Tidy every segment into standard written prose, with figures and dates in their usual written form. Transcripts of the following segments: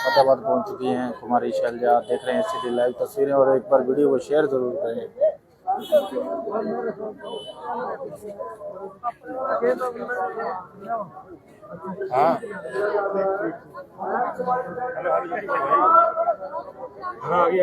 फतेहाबाद पहुंच चुकी हैं कुमारी शैलजा। देख रहे हैं सिटी लाइव तस्वीरें और एक बार वीडियो को शेयर जरूर करें। हाँ हाँ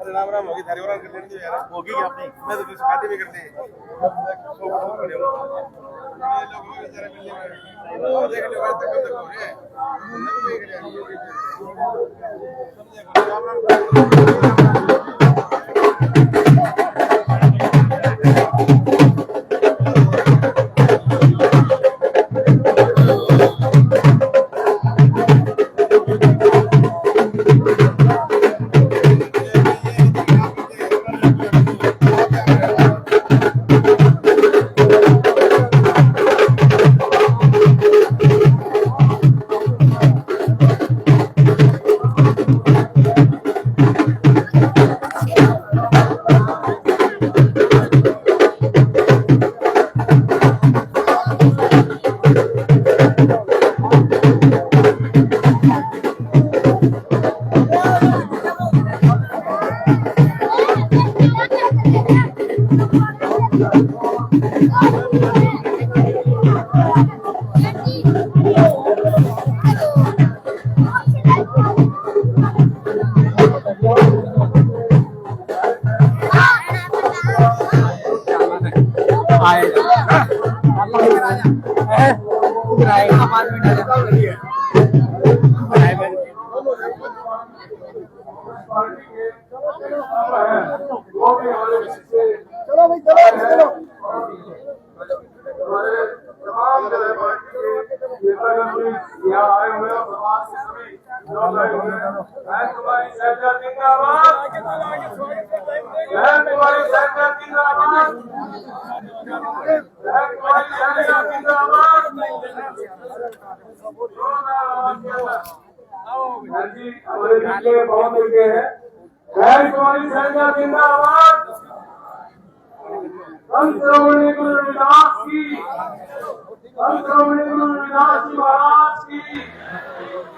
राम राम होगी थारी और कर लेंगे यार होगी क्या अपनी मैं तो किसी शादी भी करते हैं चलो भाई चलो यहाँ आए हुए समाज के सभी लोग आए हुए हैं। कुमारी शैलजा जिंदाबाद, कुमारी शैलजा जिंदाबाद, कुमारी शैलजा जिंदाबाद। जी हमारे जिले बहुत लगे हैं। कुमारी शैलजा जिंदाबाद। श्रोमणी गुरु रविदास की, श्रोमणी गुरु रविदास जी महाराज की,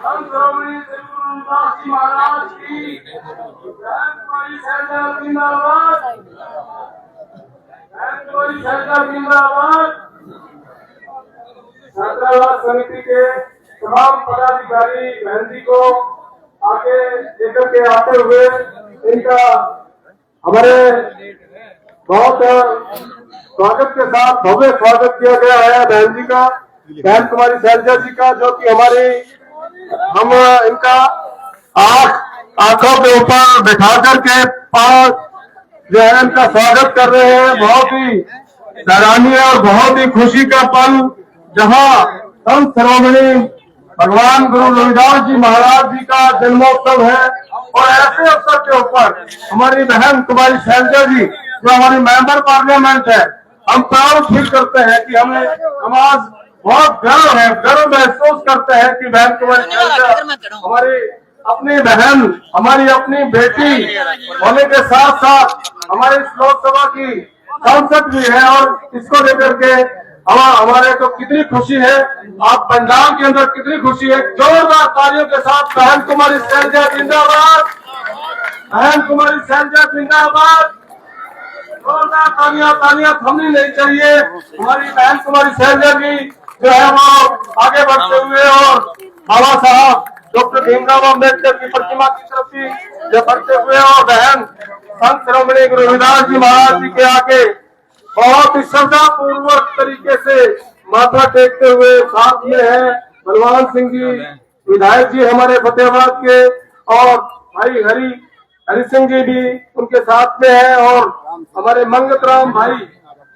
श्रोमणी गुरु रविदास जी महाराज की। कुमारी शैलजा जिंदाबाद, कुमारी शैलजा जिंदाबाद। छात्रावास समिति के तमाम पदाधिकारी बहन जी को आगे लेकर के आते हुए इनका हमारे बहुत स्वागत के साथ भव्य स्वागत किया गया है बहन जी का, बहन कुमारी शैलजा जी का, जो कि हमारी हम इनका आंखों के ऊपर बैठा करके पांच जो है इनका स्वागत कर रहे हैं। बहुत ही सराहनीय और बहुत ही खुशी का पल, जहां संत श्रोमणी भगवान गुरु रविदास जी महाराज जी का जन्मोत्सव है और ऐसे अवसर के ऊपर हमारी बहन कुमारी शैलजा जी जो हमारी मेंबर पार्लियामेंट है, हम प्राउड फील करते हैं कि हमें समाज बहुत गर्व महसूस करते हैं कि बहन कुमारी शैलजा हमारी अपनी बहन, हमारी अपनी बेटी होने के साथ साथ हमारे इस लोकसभा की सांसद भी है और इसको लेकर के हमारे को कितनी खुशी है। आप पंजाब के अंदर कितनी खुशी है। जोरदार तालियों के साथ बहन कुमारी शैलजा जिंदाबाद, बहन कुमारी शैलजा जिंदाबाद। जोरदार तालियां थमनी नहीं चाहिए। हमारी बहन कुमारी शैलजा जी जो है वो आगे बढ़ते हुए और बाबा साहब डॉक्टर भीमराव अम्बेडकर की प्रतिमा की तरफ जो बढ़ते हुए और बहन संत शिरोमणि गुरु रविदास जी महाराज जी के आगे बहुत ही श्रद्धा पूर्वक तरीके से माथा टेकते हुए साथ में है बलवान सिंह जी विधायक जी हमारे फतेहाबाद के और भाई हरि सिंह जी भी उनके साथ में है और हमारे मंगतराम भाई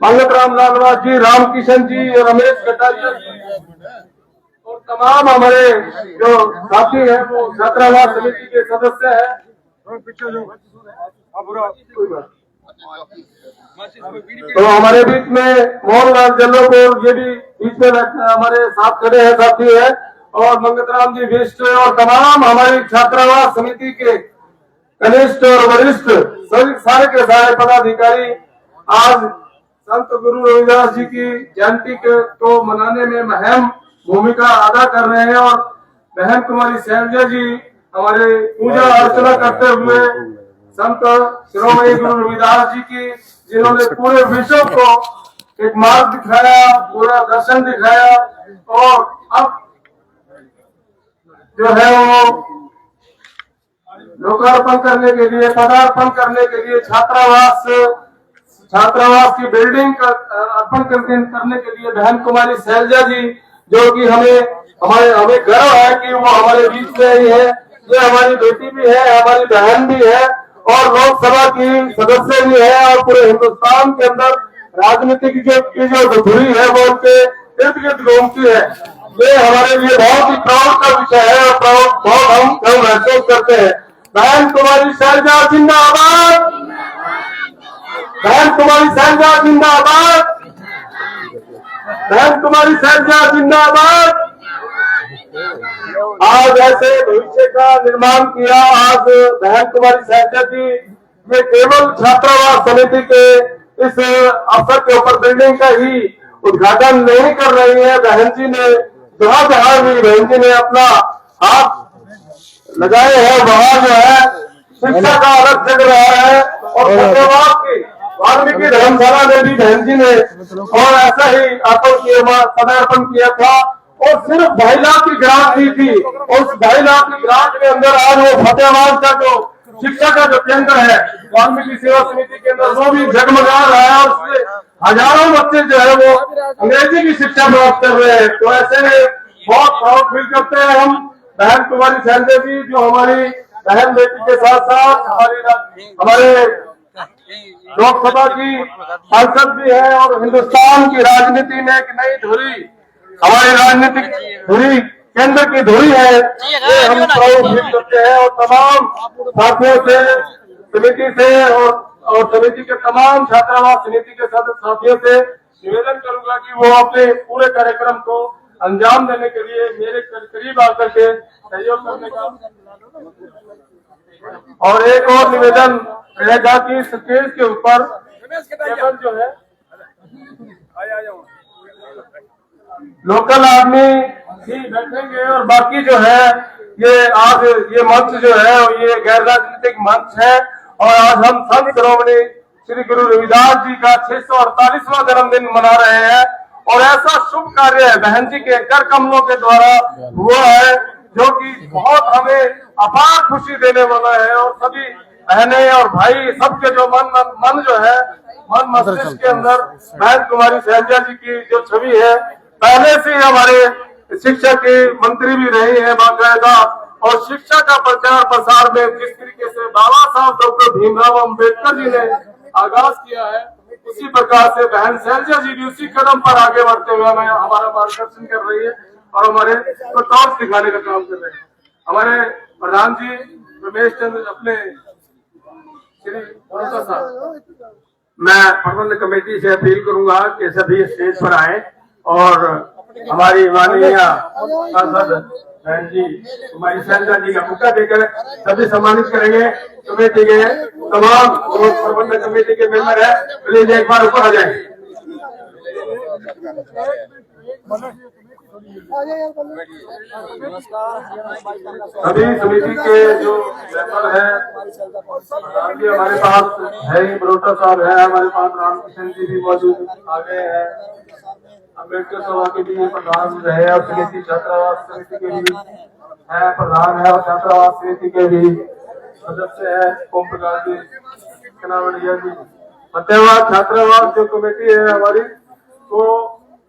मंगतराम लालवास जी, रामकिशन जी और रमेश कटारिया जी और तमाम हमारे जो साथी हैं वो छात्रावास समिति के सदस्य हैं। तो हमारे बीच में मोहनलाल जल्लोपुर ये भी बीच में हमारे साथ खड़े हैं, साथी है और मंगतराम जी विशिष्ट और तमाम हमारी छात्रावास समिति के कनिष्ठ और वरिष्ठ सारे के सारे पदाधिकारी आज संत गुरु रविदास जी की जयंती को मनाने में अहम भूमिका अदा कर रहे हैं और बहन कुमारी शैलजा जी हमारे पूजा अर्चना करते हुए संत शिरोमणि गुरु रविदास जी की जिन्होंने पूरे विश्व को एक मार्ग दिखाया, पूरा दर्शन दिखाया और अब जो है वो लोकार्पण करने के लिए, पदार्पण करने के लिए छात्रावास की बिल्डिंग का अर्पण करने के लिए बहन कुमारी शैलजा जी जो कि हमें गर्व है कि वो हमारे बीच में ही है। ये हमारी बेटी भी है, हमारी बहन भी है और लोकसभा की सदस्य भी है और पूरे हिंदुस्तान के अंदर राजनीतिक जो धुरी है वो उनके इर्द गिर्द घूमती है। ये हमारे लिए बहुत ही प्राउड का विषय है और बहुत हम गर्व महसूस करते हैं। बहन कुमारी शैलजा जिंदाबाद, बहन कुमारी शैलजा जिंदाबाद, बहन कुमारी शैलजा जिंदाबाद। आज ऐसे भविष्य का निर्माण किया। आज बहन कुमारी शैलजा जी ये केवल छात्रावास समिति के इस अवसर के ऊपर बिल्डिंग का ही उद्घाटन नहीं कर रही है। बहन जी ने जहाँ जहाँ भी बहन जी ने अपना हाथ लगाए हैं वहाँ जो है शिक्षा का अलग जग रहा है और फतेहाबाद की वाल्मीकि धर्मशाला में भी बहन जी ने और ऐसा ही पदार्पण किया था और सिर्फ 2.5 लाख की ग्रांट दी थी। उस 2.5 लाख की ग्रांट के अंदर आज वो फतेहाबाद का जो शिक्षा का जो केंद्र है वाल्मीकि सेवा समिति के अंदर वो भी जगमगा रहा है और उसमें हजारों बच्चे जो है वो अंग्रेजी की शिक्षा प्राप्त कर रहे हैं। तो ऐसे में बहुत प्राउड फील करते हैं हम बहन कुमारी शैलजा जी जो हमारी बहन बेटी के साथ साथ हमारे लोकसभा की सांसद भी है और हिंदुस्तान की राजनीति में एक नई धुरी, हमारी राजनीतिक धुरी केंद्र की धुरी है। ये हम प्राउड फील करते हैं और तमाम साथियों से समिति से और समिति के तमाम छात्रावास समिति के साथियों से निवेदन करूंगा कि वो अपने पूरे कार्यक्रम को अंजाम देने के लिए मेरे करीब आकर के सहयोग करने का और एक और निवेदन रहेगा कि स्टेज के ऊपर टेबल जो है लोकल आदमी ही बैठेंगे और बाकी जो है ये आज ये मंच जो है ये गैर राजनीतिक मंच है और आज हम संत शिरोमणि श्री गुरु रविदास जी का 648वां जन्मदिन मना रहे हैं और ऐसा शुभ कार्य है बहन जी के कर कमलों के द्वारा हुआ है जो कि बहुत हमें अपार खुशी देने वाला है और सभी बहनें और भाई सबके जो मन जो है मन मस्तिष्क के अंदर बहन कुमारी शैलजा जी की जो छवि है पहले से हमारे शिक्षा के मंत्री भी रहे हैं बाकायदा और शिक्षा का प्रचार प्रसार में जिस तरीके से बाबा साहब डॉक्टर भीमराव अम्बेडकर जी ने आगाज किया है उसी प्रकार से बहन शैलजा जी भी उसी कदम पर आगे बढ़ते हुए हमें हमारा मार्गदर्शन कर रही है और हमारे को टॉर्च दिखाने का काम कर रहे हैं। हमारे प्रधान जी रमेश चंद्र अपने श्री भरोसा साहब, मैं प्रबंध कमेटी से अपील करूंगा कि सभी स्टेज पर आए और हमारी माननीय सांसद बहन जी हमारी शैलजा जी का मौका देकर सभी सम्मानित करेंगे। कमेटी के तमाम जो प्रबंधक कमेटी के मेंबर है प्लीज एक बार ऊपर आ जाए। सभी समिति के जो मेंबर है हमारे पास है ही, बरोटा साहब है हमारे पास, रामकिशन जी भी मौजूद आगे हैं, अम्बेडकर सभा के भी प्रधान रहे और समिति छात्रावास समिति के भी है प्रधान है और छात्रावास समिति के भी सदस्य है ओम प्रकाश जी कनावड़िया जी। फतेहाबाद छात्रावास जो कमेटी है हमारी, तो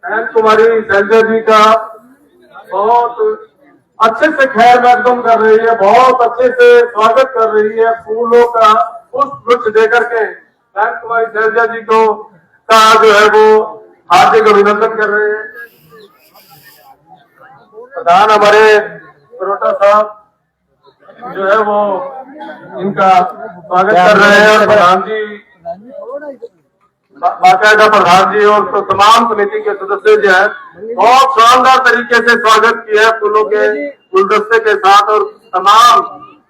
बहन कुमारी शैलजा जी का बहुत अच्छे से खैर मकदम कर रही है, बहुत अच्छे से स्वागत कर रही है, फूलों का पुष्प वृक्ष देकर के बहन कुमारी शैलजा जी को का जो है वो हार्दिक अभिनंदन कर रहे हैं। प्रधान हमारे बरोटा साहब जो है वो इनका स्वागत कर रहे हैं और प्रधान जी बाकायदा प्रधान जी और तो तमाम समिति के सदस्य जो है बहुत शानदार तरीके से स्वागत किया है फूलों के गुलदस्ते के साथ और तमाम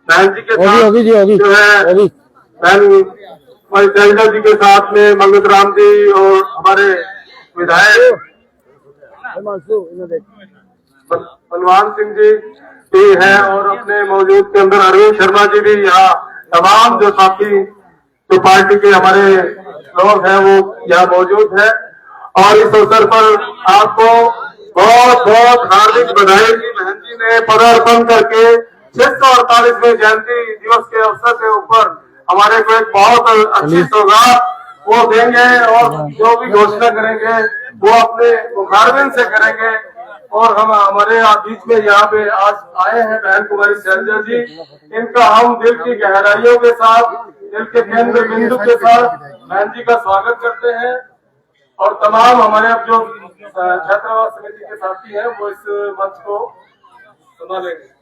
बहन जी के साथ जो है बहन हमारी शैलजा जी के साथ में मंगत राम जी और हमारे विधायक बलवान सिंह जी भी हैं और अपने मौजूद के अंदर अरविंद शर्मा जी भी यहाँ तमाम जो साथी जो पार्टी के हमारे लोग हैं वो यहाँ मौजूद है। और इस अवसर पर आपको बहुत बहुत हार्दिक बधाई की बहन जी ने पदार्पण करके 648वें जयंती दिवस के अवसर के ऊपर हमारे को एक बहुत अच्छी सौगात वो देंगे और जो भी घोषणा करेंगे वो अपने मुखारबिन से करेंगे। और हम हमारे बीच में यहाँ पे आज आए हैं बहन कुमारी शैलजा जी, इनका हम दिल की गहराइयों के साथ दिल के केंद्र बिंदु के साथ बहन जी का स्वागत करते हैं। और तमाम हमारे अब जो छात्रावास समिति के साथी हैं वो इस मंच को संभालेंगे।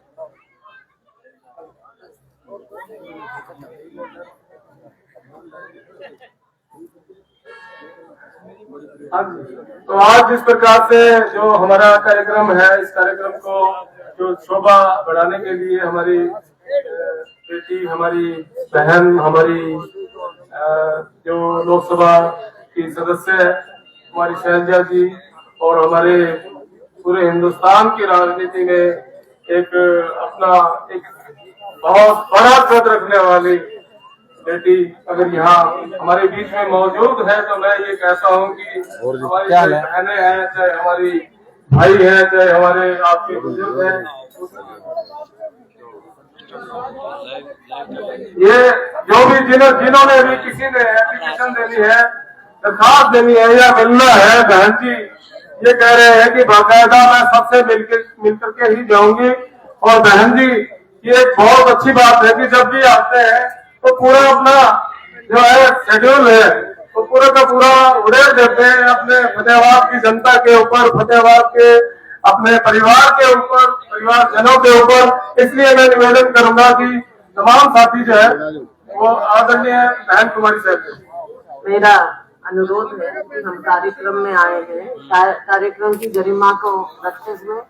तो आज जिस प्रकार से जो हमारा कार्यक्रम है, इस कार्यक्रम को जो शोभा बढ़ाने के लिए हमारी बेटी हमारी बहन हमारी जो लोकसभा की सदस्य है हमारी शैलजा जी और हमारे पूरे हिंदुस्तान की राजनीति में एक अपना एक बहुत बड़ा पद रखने वाली बेटी अगर यहाँ हमारे बीच में मौजूद है तो मैं ये कहता हूँ कि हमारी चाहे बहनें हैं, चाहे हमारी भाई हैं, चाहे हमारे आपके बुजुर्ग हैं, ये जो भी जिन्होंने भी किसी ने एप्लीकेशन देनी है, दरखास्त देनी है या मिलना है, बहन जी ये कह रहे हैं कि बाकायदा मैं सबसे मिलकर के ही जाऊंगी। और बहन जी ये एक बहुत अच्छी बात है कि जब भी आते हैं तो पूरा अपना जो है शेड्यूल है तो पूरा का पूरा उड़ेल देते हैं अपने फतेहाबाद की जनता के ऊपर, फतेहाबाद के अपने परिवार के ऊपर, परिवार जनों के ऊपर। इसलिए मैं निवेदन करूंगा कि तमाम साथी जो है वो आदरणीय बहन कुमारी साहब, मेरा अनुरोध है कि हम कार्यक्रम में आए हैं, कार्यक्रम की गरिमा को रखते हुए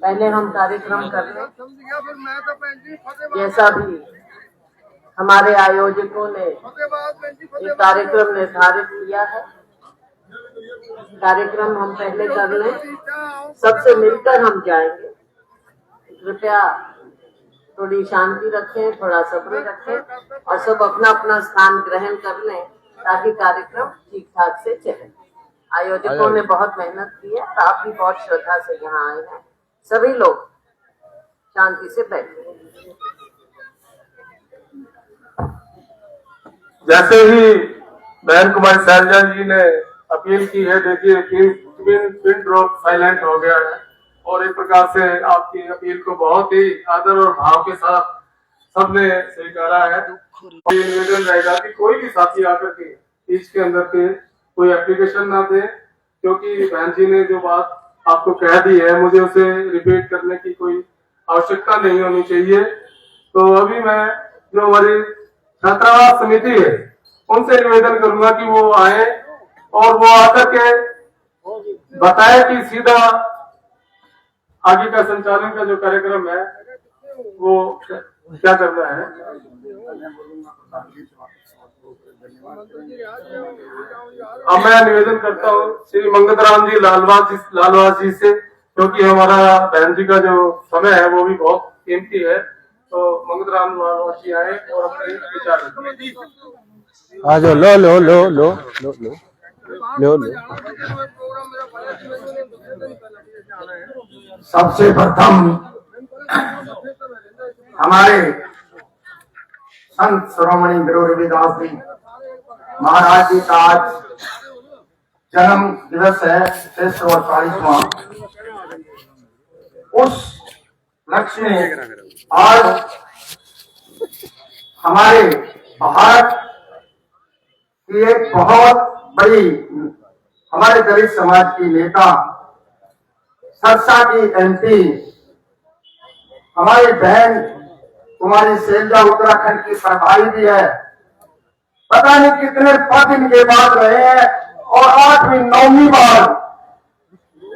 पहले हम कार्यक्रम कर लें। जैसा भी हमारे आयोजकों ने ये कार्यक्रम निर्धारित किया है, कार्यक्रम हम पहले कर लें, सबसे मिलकर हम जाएंगे। कृपया थोड़ी शांति रखें, थोड़ा सब्र रखें और सब अपना अपना स्थान ग्रहण कर लें ताकि कार्यक्रम ठीक ठाक से चले। आयोजकों ने बहुत मेहनत की है, तो आप भी बहुत श्रद्धा से यहाँ आए हैं। सभी लोग शांति से बैठे। जैसे ही बहन कुमारी शैलजा जी ने अपील की है, देखिए पिन ड्रॉप साइलेंट हो गया है और एक प्रकार से आपकी अपील को बहुत ही आदर और भाव के साथ सबने स्वीकारा है। ये निवेदन रहेगा कि कोई भी साथी आकर के बीच के अंदर के कोई एप्लीकेशन ना दे, क्योंकि बहन जी ने जो बात आपको कह दी है, मुझे उसे रिपीट करने की कोई आवश्यकता नहीं होनी चाहिए। तो अभी मैं जो हमारी छात्रावास समिति है उनसे निवेदन करूंगा कि वो आए और वो आकर के बताए कि सीधा आगे का संचालन का जो कार्यक्रम है वो क्या करना है। अब मैं निवेदन करता हूँ श्री मंगतराम जी लालवास जी से, क्योंकि हमारा बहन जी का जो समय है वो भी बहुत कीमती है। तो मंगतराम लालवास जी आए और अपने विचार रखें। आ जाओ, लो लो लो लो लो लो लो लो। सबसे प्रथम हमारे संत शिरोमणि गुरु रविदास जी महाराज जी का आज जन्म दिवस है 648वां। उस लक्ष्य में आज हमारे भारत की एक बहुत बड़ी हमारे दलित समाज की नेता, सरसा की एमपी हमारी बहन कुमारी शैलजा उत्तराखंड की प्रभारी भी है। पता नहीं कितने पद इनके बाद रहे हैं और 8वीं 9वीं बार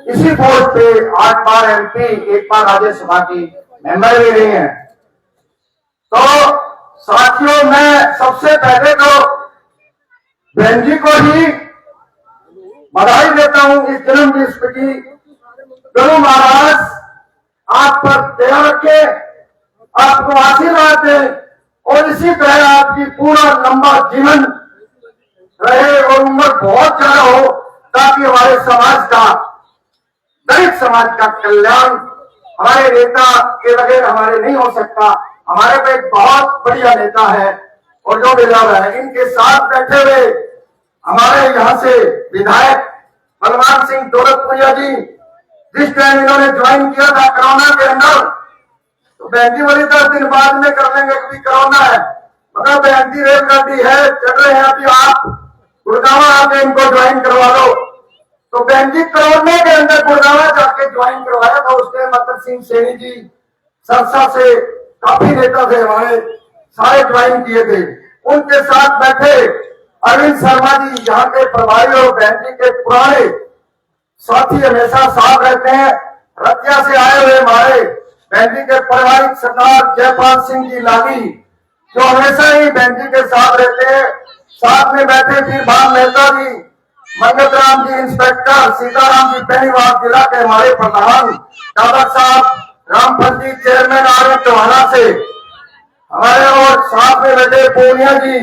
इसी पोस्ट पे 8 बार एमपी, 1 बार राज्यसभा की मेंबर भी रहे हैं। तो साथियों, मैं सबसे पहले तो बहन जी को ही बधाई देता हूं इस जन्म दिवस की। गुरु महाराज आप पर दया रखे, आपको आशीर्वाद दे और इसी तरह आपकी पूरा लंबा जीवन रहे और उम्र बहुत ज्यादा हो, ताकि हमारे समाज का, दलित समाज का कल्याण हमारे नेता के बगैर हमारे नहीं हो सकता। हमारे पे एक बहुत बढ़िया नेता है और जो बिलाव है, इनके साथ बैठे हुए हमारे यहाँ से विधायक बलवान सिंह दौलतपुरिया जी, जिस टाइम इन्होंने ज्वाइन किया था कोरोना के अंदर, तो बहन जी बोली 10 दिन बाद में कर लेंगे क्योंकि कोरोना है, मगर बहन जी रेलगाड़ी है, चल रहे हैं, अभी आप गुड़गांव आके इनको ज्वाइन करवा लो। तो बहन जी कोरोना के अंदर गुड़गांव जाके ज्वाइन करवाया था। उसके मतर सिंह सैनी जी सरसा से काफी नेता थे हमारे, सारे ज्वाइन किए थे। उनके साथ बैठे अरविंद शर्मा जी यहाँ के प्रभारी और बहन जी के पुराने साथी हमेशा साथ रहते हैं। रतिया से आए हुए हमारे बहन जी के पारिवारिक सरदार जयपाल सिंह जी लागी, जो हमेशा ही बहन जी के साथ रहते हैं। साथ में बैठे वीरभान मेहता जी, मंगतराम जी इंस्पेक्टर, सीताराम जी बेनीवाल जिला के हमारे प्रधान, डॉक्टर साहब रामफल जी चेयरमैन आर्य टोहाना से हमारे, और साथ में बैठे पूर्णिया जी,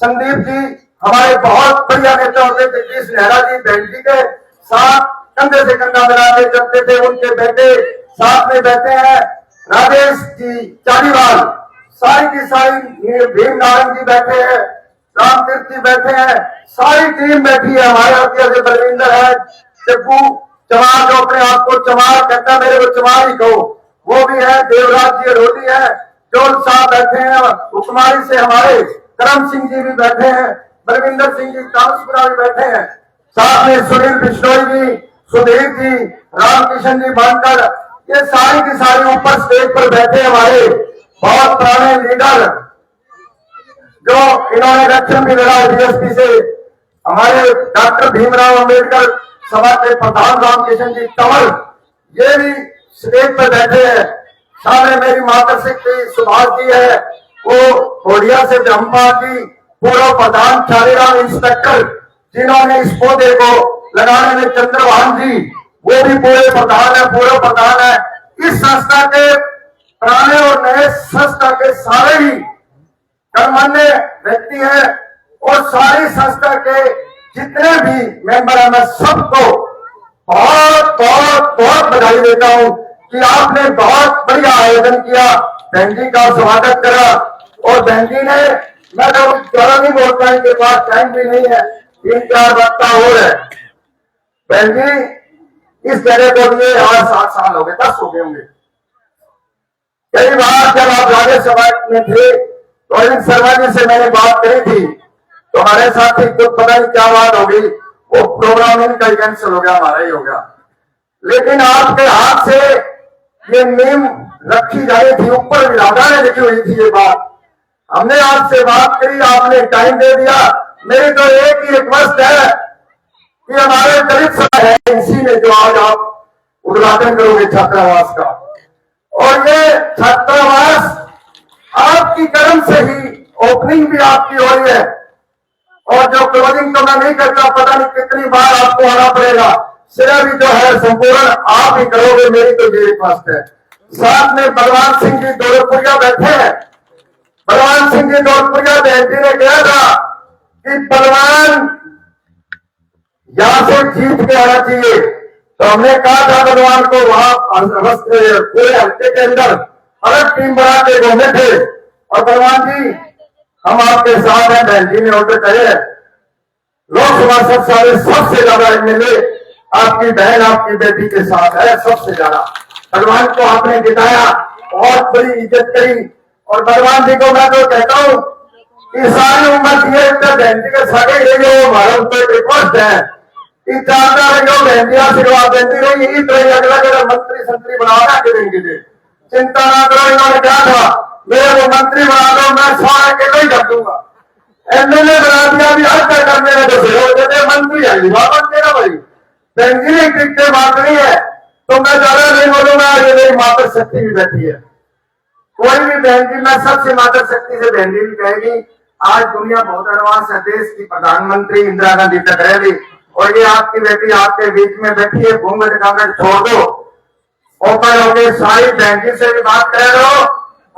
संदीप जी हमारे बहुत बढ़िया नेता होते, जगदीश नेहरा जी बहन जी के साथ कंधे से कंधा मिला के चलते थे। उनके बेटे साथ में बैठे हैं, राजेश जी चारीवाल, सारी की सारी, भीम नारायण जी बैठे हैं, रामतीर्थ जी बैठे हैं, सारी टीम बैठी है। हमारे हत्या से बलविंदर है, टिप्पू चमार जो अपने आप को चमार कहता, मेरे को चमार ही कहो, वो भी है, देवराज जी रोटी है, जोल साहब बैठे हैं, कुमारी से हमारे करम सिंह जी भी बैठे हैं, बलविंदर सिंह जी कांसपुरा भी बैठे हैं, साथ में सुनील बिश्नोई जी, सुधीर जी, रामकिशन जी बांकर, ये सारी की सारी ऊपर स्टेज पर बैठे हमारे बहुत पुराने लीडर, जो इन्होंने इलेक्शन भी लड़ा बीएसपी से, हमारे डॉक्टर भीमराव अंबेडकर सभा के प्रधान रामकिशन जी कंवर, ये भी स्टेज पर बैठे हैं। सामने मेरी माता शक्ति सुभाष जी है, वो होडिया से ब्रह्मपाल जी, पूर्व प्रधान चालीराम इंस्पेक्टर, जिन्होंने इस पौधे को लगाने में चंद्रभान जी, वो भी पूरे प्रधान है, पूर्व प्रधान है। इस संस्था के पुराने और नए संस्था के सारे ही गणमान्य व्यक्ति हैं और सारी संस्था के जितने भी मेंबर हैं, मैं सबको बहुत बहुत बहुत बधाई देता हूं कि आपने बहुत बढ़िया आयोजन किया। बहन जी का स्वागत करा और बहन जी ने, मैं तो ज्यादा नहीं बोलता, इनके पास टाइम भी नहीं है, 3-4 वक्ता हो रहे। बहन जी इस जगह को लिए आज 7 साल हो गए, 10 हो गए होंगे। कई बार जब आप राज्यसभा में थे तो अरविंद शर्मा जी से मैंने बात करी थी, तो हमारे साथ ही कुछ पता नहीं क्या बात हो गई, वो प्रोग्राम इनका कैंसिल हो गया, हमारा ही हो गया। लेकिन आपके हाथ से ये नींव रखी जानी थी, ऊपर विधाता ने लिखी हुई थी ये बात। हमने आपसे बात करी, आपने टाइम दे दिया। मेरी तो एक ही रिक्वेस्ट है कि हमारे दलित सभा है इसी में जो आज आप उद्घाटन करोगे छात्रावास का, और ये छात्रावास आपकी कर्म से ही ओपनिंग भी आपकी हो रही है, और जो क्लोजिंग तो मैं नहीं करता, पता नहीं कितनी बार आपको आना पड़ेगा, श्रेय भी जो है संपूर्ण आप ही करोगे, मेरी तो ये रिक्वेस्ट है। साथ में बलवान सिंह जी दौलतपुरिया बैठे हैं। बलवान सिंह जी दौलतपुरिया बहन जी ने कहा था कि बलवान यहां से जीत के आना चाहिए, तो हमने कहा था बलवान को वहां पूरे हफ्ते के अंदर अलग टीम बना के घूमे थे, और बलवान जी हम आपके साथ हैं। बहन जी ने ऑर्डर करे, लोकसभा सबसे ज्यादा एमएलए आपकी बहन आपकी बेटी के साथ है, सबसे ज्यादा। बलवान को आपने जिताया, बहुत बड़ी इज्जत करी, और बलवान जी को मैं तो कहता हूं कि सारी उम्र दिए बहन जी के सागे रही हो, हमारा उन पर रिक्वेस्ट है कि चाहता रही हो बहन जी आशीर्वाद देती रही, इस तरह अगला अगर मंत्री संतरी बनाना के देंगे, चिंता ना करो। इन्होंने कहा था मेरे को मंत्री बना दो, मैं सारे अकेले ही कर दूंगा। एमएलए बना दिया, भी हर तय करने में तो मंत्री है वापस देना भाई। बहन जी ने टिकटें बांटनी है, तो मैं ज्यादा नहीं बोलूंगा, ये मेरी माता शक्ति भी बैठी है। कोई भी बहन जी, मैं सबसे माता शक्ति से बहन जी भी कहेगी, आज दुनिया बहुत एडवांस है, देश की प्रधानमंत्री इंदिरा गांधी तक रह गई, और ये आपकी बेटी आपके बीच में बैठी है, घूंघट घाघट छोड़ दो, ओपन होके सारी बहन जी से भी बात कर रहे हो,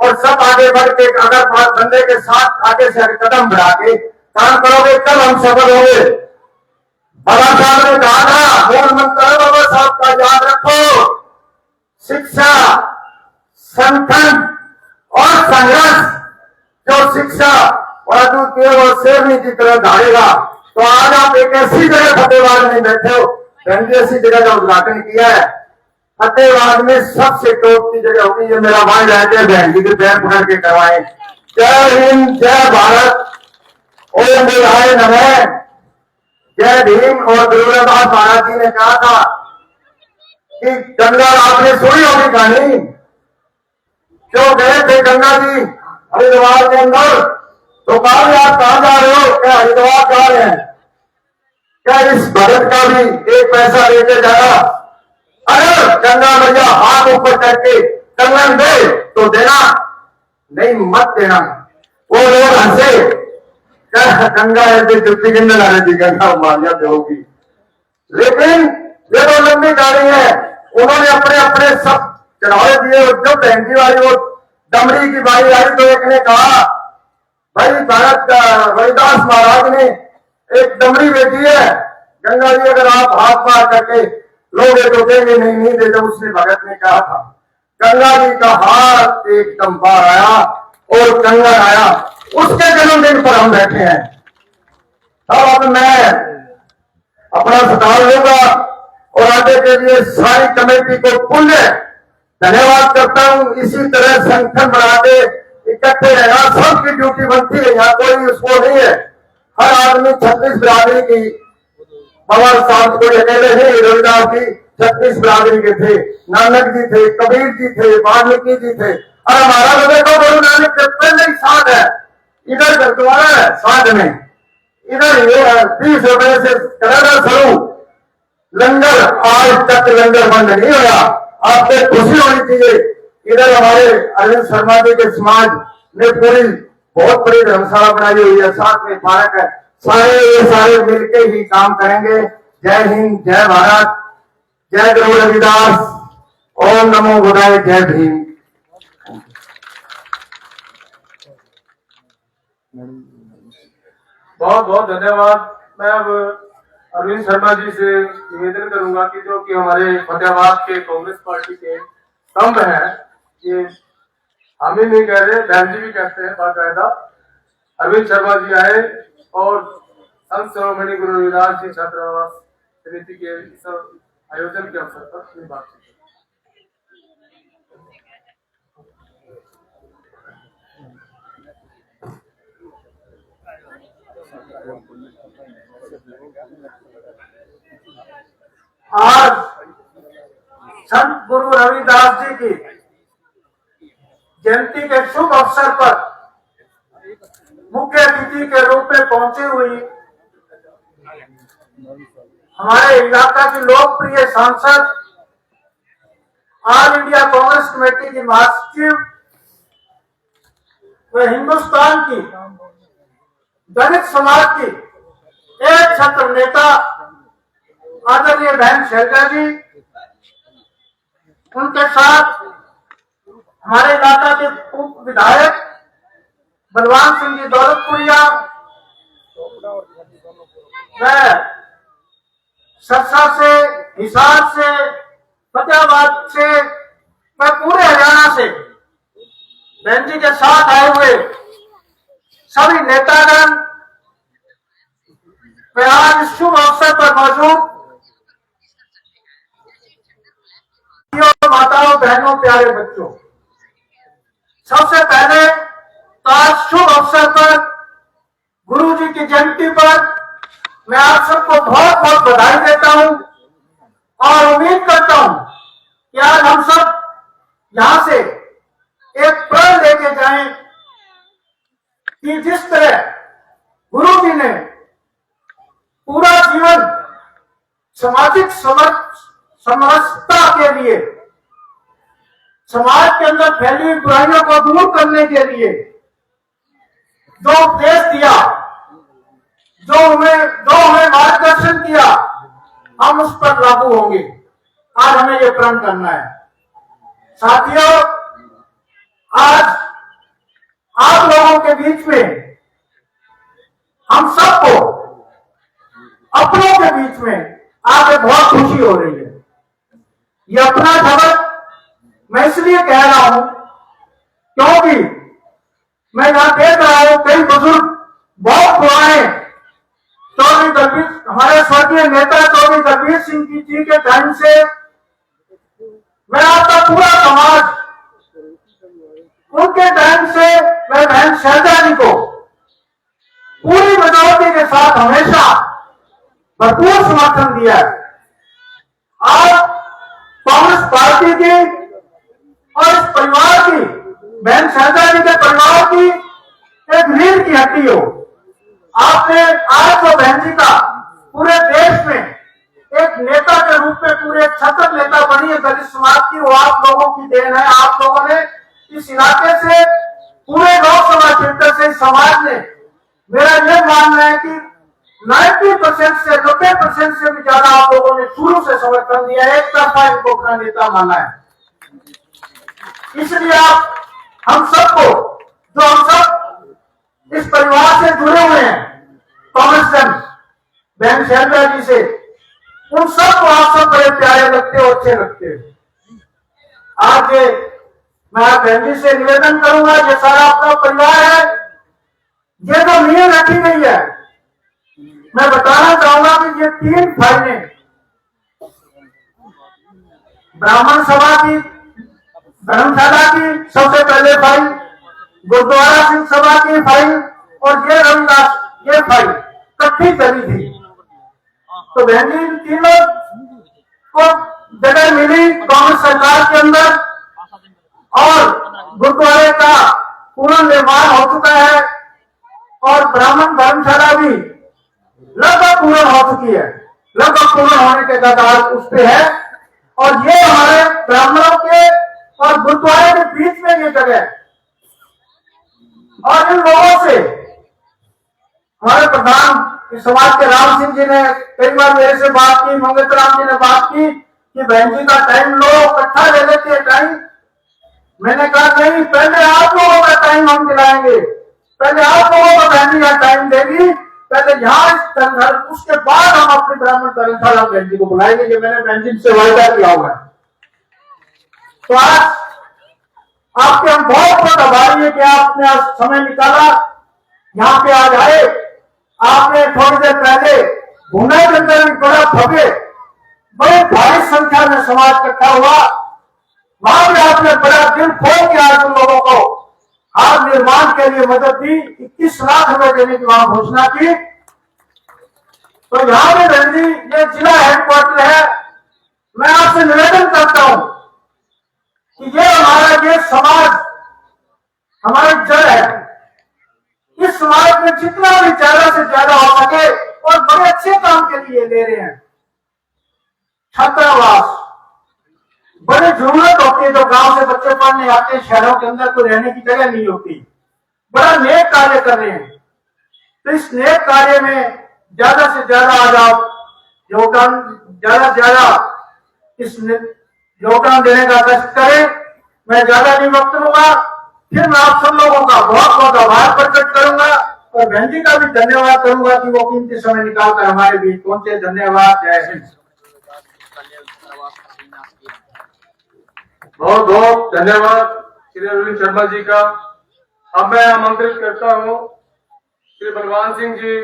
और सब आगे बढ़ के अगर बंदे के साथ आगे से कदम बढ़ा के काम करोगे, तब हम सफल होंगे। बाबा साहब ने कहा था, मूल मंत्र बाबा साहब का याद रखो, शिक्षा, संगठन और संघर्ष। जो शिक्षा और अद्वितीय और शेरनी की तरह धारेगा, तो आज आप एक ऐसी जगह फतेहबाद में बैठे हो, बहन जी ऐसी जगह का उद्घाटन किया है। फतेहबाद में सबसे टॉप की जगह होगी, ये मेरा भाई रहते हैं, बहन जी के पैर पकड़ के करवाए। जय हिंद, जय भारत, ओम बुद्धाय नमः, जय भीम। और गुरुदास महाराज जी ने कहा था कि गंगा, आपने सुनी होगी कहानी, जो गए थे गंगा जी हरिद्वार के अंदर, तो कहा आप कहां जा रहे हो? क्या हरिद्वार जा रहे हैं? क्या इस भगत का भी एक पैसा लेके जाना? अगर गंगा मैया हाथ ऊपर करके कंगन दे तो देना, नहीं मत देना। वो लोग हंसे, गंगा है जुत्ती गिंदल आ रही थी, गंगा मान्या होगी। लेकिन ये तो लंबी गाड़ी है, उन्होंने अपने अपने सब चढ़ावे दिए। जो बहन जी वाली वो दमड़ी की बारी आई, तो एक ने कहा भाई भारत रविदास महाराज ने एक दमड़ी बेटी है, गंगा जी अगर आप हाथ मार करके लोग तो देंगे, नहीं नहीं देते। उसने भगत ने कहा था, गंगा जी का हाथ एकदम बाहर आया और कंगन आया। उसके जन्मदिन पर हम बैठे हैं। अब मैं अपना सताव लूंगा और आगे के लिए सारी कमेटी को पुण्य धन्यवाद करता हूं। इसी तरह संगठन बना के इकट्ठे रहना, सबकी ड्यूटी बनती है, यहाँ कोई उसको नहीं है। हर आदमी 36 बिरादरी की, बाबा साहब को अकेले नहीं, रविदास जी 36 बिरादरी के थे, नानक जी थे, कबीर जी थे, वाल्मीकि जी थे। और हमारा तो देखो गुरु नानक के पहले ही साथ है, इधर गुरुद्वारा है साथ में, इधर ये 30 रुपए से करेगा शुरू लंगर, आज तक लंगर बंद नहीं हुआ। आपको खुशी होनी चाहिए। इधर हमारे अरविंद शर्मा जी के समाज ने पूरी बहुत बड़ी धर्मशाला बनाई हुई है, साथ में पार्क है। सारे मिलके ही काम करेंगे। जय हिंद, जय भारत, जय गुरु रविदास, ओम नमो बुद्धाय, जय भीम। बहुत बहुत धन्यवाद। मैं अब अरविंद शर्मा जी से निवेदन करूंगा कि जो कि हमारे फतेहाबाद के कांग्रेस पार्टी के स्तंभ हैं, ये हम ही नहीं कह रहे, बहन जी भी कहते हैं बाकायदा, अरविंद शर्मा जी आए और संत शिरोमणि गुरु रविदास जी छात्रावास समिति के इस आयोजन के अवसर पर अपनी बातचीत। आज संत गुरु रविदास जी की जयंती के शुभ अवसर पर मुख्य अतिथि के रूप में पहुंची हुई हमारे इलाका की लोकप्रिय सांसद, ऑल इंडिया कांग्रेस कमेटी की महासचिव व हिंदुस्तान की दलित समाज की एक छत्र नेता आदरणीय बहन शैलजा जी, उनके साथ हमारे इलाका के उप विधायक बलवान सिंह जी दौलतपुरिया, वह सरसा से, हिसार से, फतेहाबाद से, वह पूरे हरियाणा से बहन जी के साथ आए हुए सभी नेतागण वे आज शुभ अवसर पर मौजूद माताओं, बहनों, प्यारे बच्चों, सबसे पहले तो आज शुभ अवसर पर गुरु जी की जयंती पर मैं आप सबको बहुत बहुत बधाई देता हूं और उम्मीद करता हूं कि आज हम सब यहां से एक प्रण लेके जाएं कि जिस तरह गुरु जी ने पूरा जीवन सामाजिक समरसता के लिए, समाज के अंदर फैली हुई बुराइयों को दूर करने के लिए जो उपदेश दिया, जो हमें मार्गदर्शन किया, हम उस पर लागू होंगे। आज हमें ये प्रण करना है। साथियों, आज आप लोगों के बीच में हम सबको अपनों के बीच में आके बहुत खुशी हो रही है। ये अपना शब्द मैं इसलिए कह रहा हूं क्योंकि मैं यहां देख रहा हूं कई बुजुर्ग बहुत पुराने हमारे स्वर्गीय नेता चौधरी दलबीर सिंह जी के टाइम से मैं आपका पूरा समाज, उनके टाइम से मैं बहन शैलजा जी को पूरी मेजोरिटी के साथ हमेशा भरपूर समर्थन दिया है। आज कांग्रेस पार्टी की और इस परिवार की, बहन शैलजा जी के परिवार की एक रीढ़ की हड्डी हो। आपने आज जो बहन जी का पूरे देश में एक नेता के रूप में पूरे छत्र नेता बनी है दलित समाज की, वो आप लोगों की देन है। आप लोगों ने इस इलाके से, पूरे लोकसभा क्षेत्र से, इस समाज ने, मेरा यह मानना है कि 90% से 90% से भी ज्यादा आप लोगों ने शुरू से समर्थन दिया है। एक तरफा इनको अपना नेता माना है। इसलिए आप हम सबको, जो हम सब इस परिवार से जुड़े हुए हैं, कांग्रेस जन, बहन शैलजा जी से, उन सबको आप सब बड़े प्यारे लगते हो, अच्छे लगते हो। आज मैं आप बहन जी से निवेदन करूंगा, ये सारा अपना परिवार है, ये जो नींव रखी गई है, मैं बताना चाहूंगा कि ये 3 फाइलें ब्राह्मण सभा की, धर्मशाला की सबसे पहले फाइल, गुरुद्वारा सिंह सभा की फाइल और ये रविदास, ये फाइल इकट्ठी चली थी। तो बहन जी तीनों को जगह मिली कांग्रेस सरकार के अंदर और गुरुद्वारे का पूर्ण निर्माण हो चुका है और ब्राह्मण धर्मशाला भी लगभग पूर्ण हो चुकी है, लगभग पूर्ण होने के कगार उस पे है। और ये हमारे ब्राह्मणों के और गुरुद्वारे के बीच में ये जगह है। और इन लोगों से हमारे प्रधान समाज के राम सिंह जी ने कई बार मेरे से बात की, मंगत राम जी ने बात की कि बहन जी का टाइम लो, इकट्ठा ले लेते हैं टाइम। मैंने कहा नहीं, पहले आप लोगों का टाइम हम दिलाएंगे, पहले आप लोगों को बहन जी का टाइम देगी, पहले यहाँ उसके बाद हम अपने ब्राह्मण धर्मशाला बहन जी को बुलाएंगे। ये मैंने बहन जी से वायदा किया हुआ है। तो आज आपके हम बहुत बहुत आभारी है कि आपने आज समय निकाला, यहाँ पे आज आए। आपने थोड़ी देर पहले भुना के अंदर भी बड़ा भव्य, बड़ी भारी संख्या में समाज इकट्ठा हुआ, वहां भी आपने बड़ा दिल खोल के आज उन लोगों को हाल निर्माण के लिए मदद दी। 21 लाख रुपए देने की वहां घोषणा की। तो यहाँ पे बहन जी, ये जिला हेडक्वार्टर है मैं आपसे निवेदन करता हूं कि ये हमारा ये समाज हमारी जड़ है। इस समाज में जितना भी ज्यादा से ज्यादा हो सके और बड़े अच्छे काम के लिए ले रहे हैं। छात्रावास बड़ी जरूरत होती है, जो गांव से बच्चे पढ़ने आते हैं, शहरों के अंदर कोई रहने की जगह नहीं होती। बड़ा नेक कार्य कर रहे हैं, तो इस नेक कार्य में ज्यादा से ज्यादा आज आप योगदान ज्यादा से ज्यादा इस योगदान देने का कष्ट करें। मैं ज्यादा नहीं वक्त लूंगा, फिर मैं आप सब लोगों का बहुत बहुत आभार प्रकट करूंगा और बहन जी का भी धन्यवाद करूंगा कि वो कीमती समय निकालकर हमारे बीच पहुंचे। धन्यवाद। जय हिंद। बहुत बहुत धन्यवाद श्री अरविंद शर्मा जी का। अब मैं आमंत्रित करता हूँ श्री बलवान सिंह जी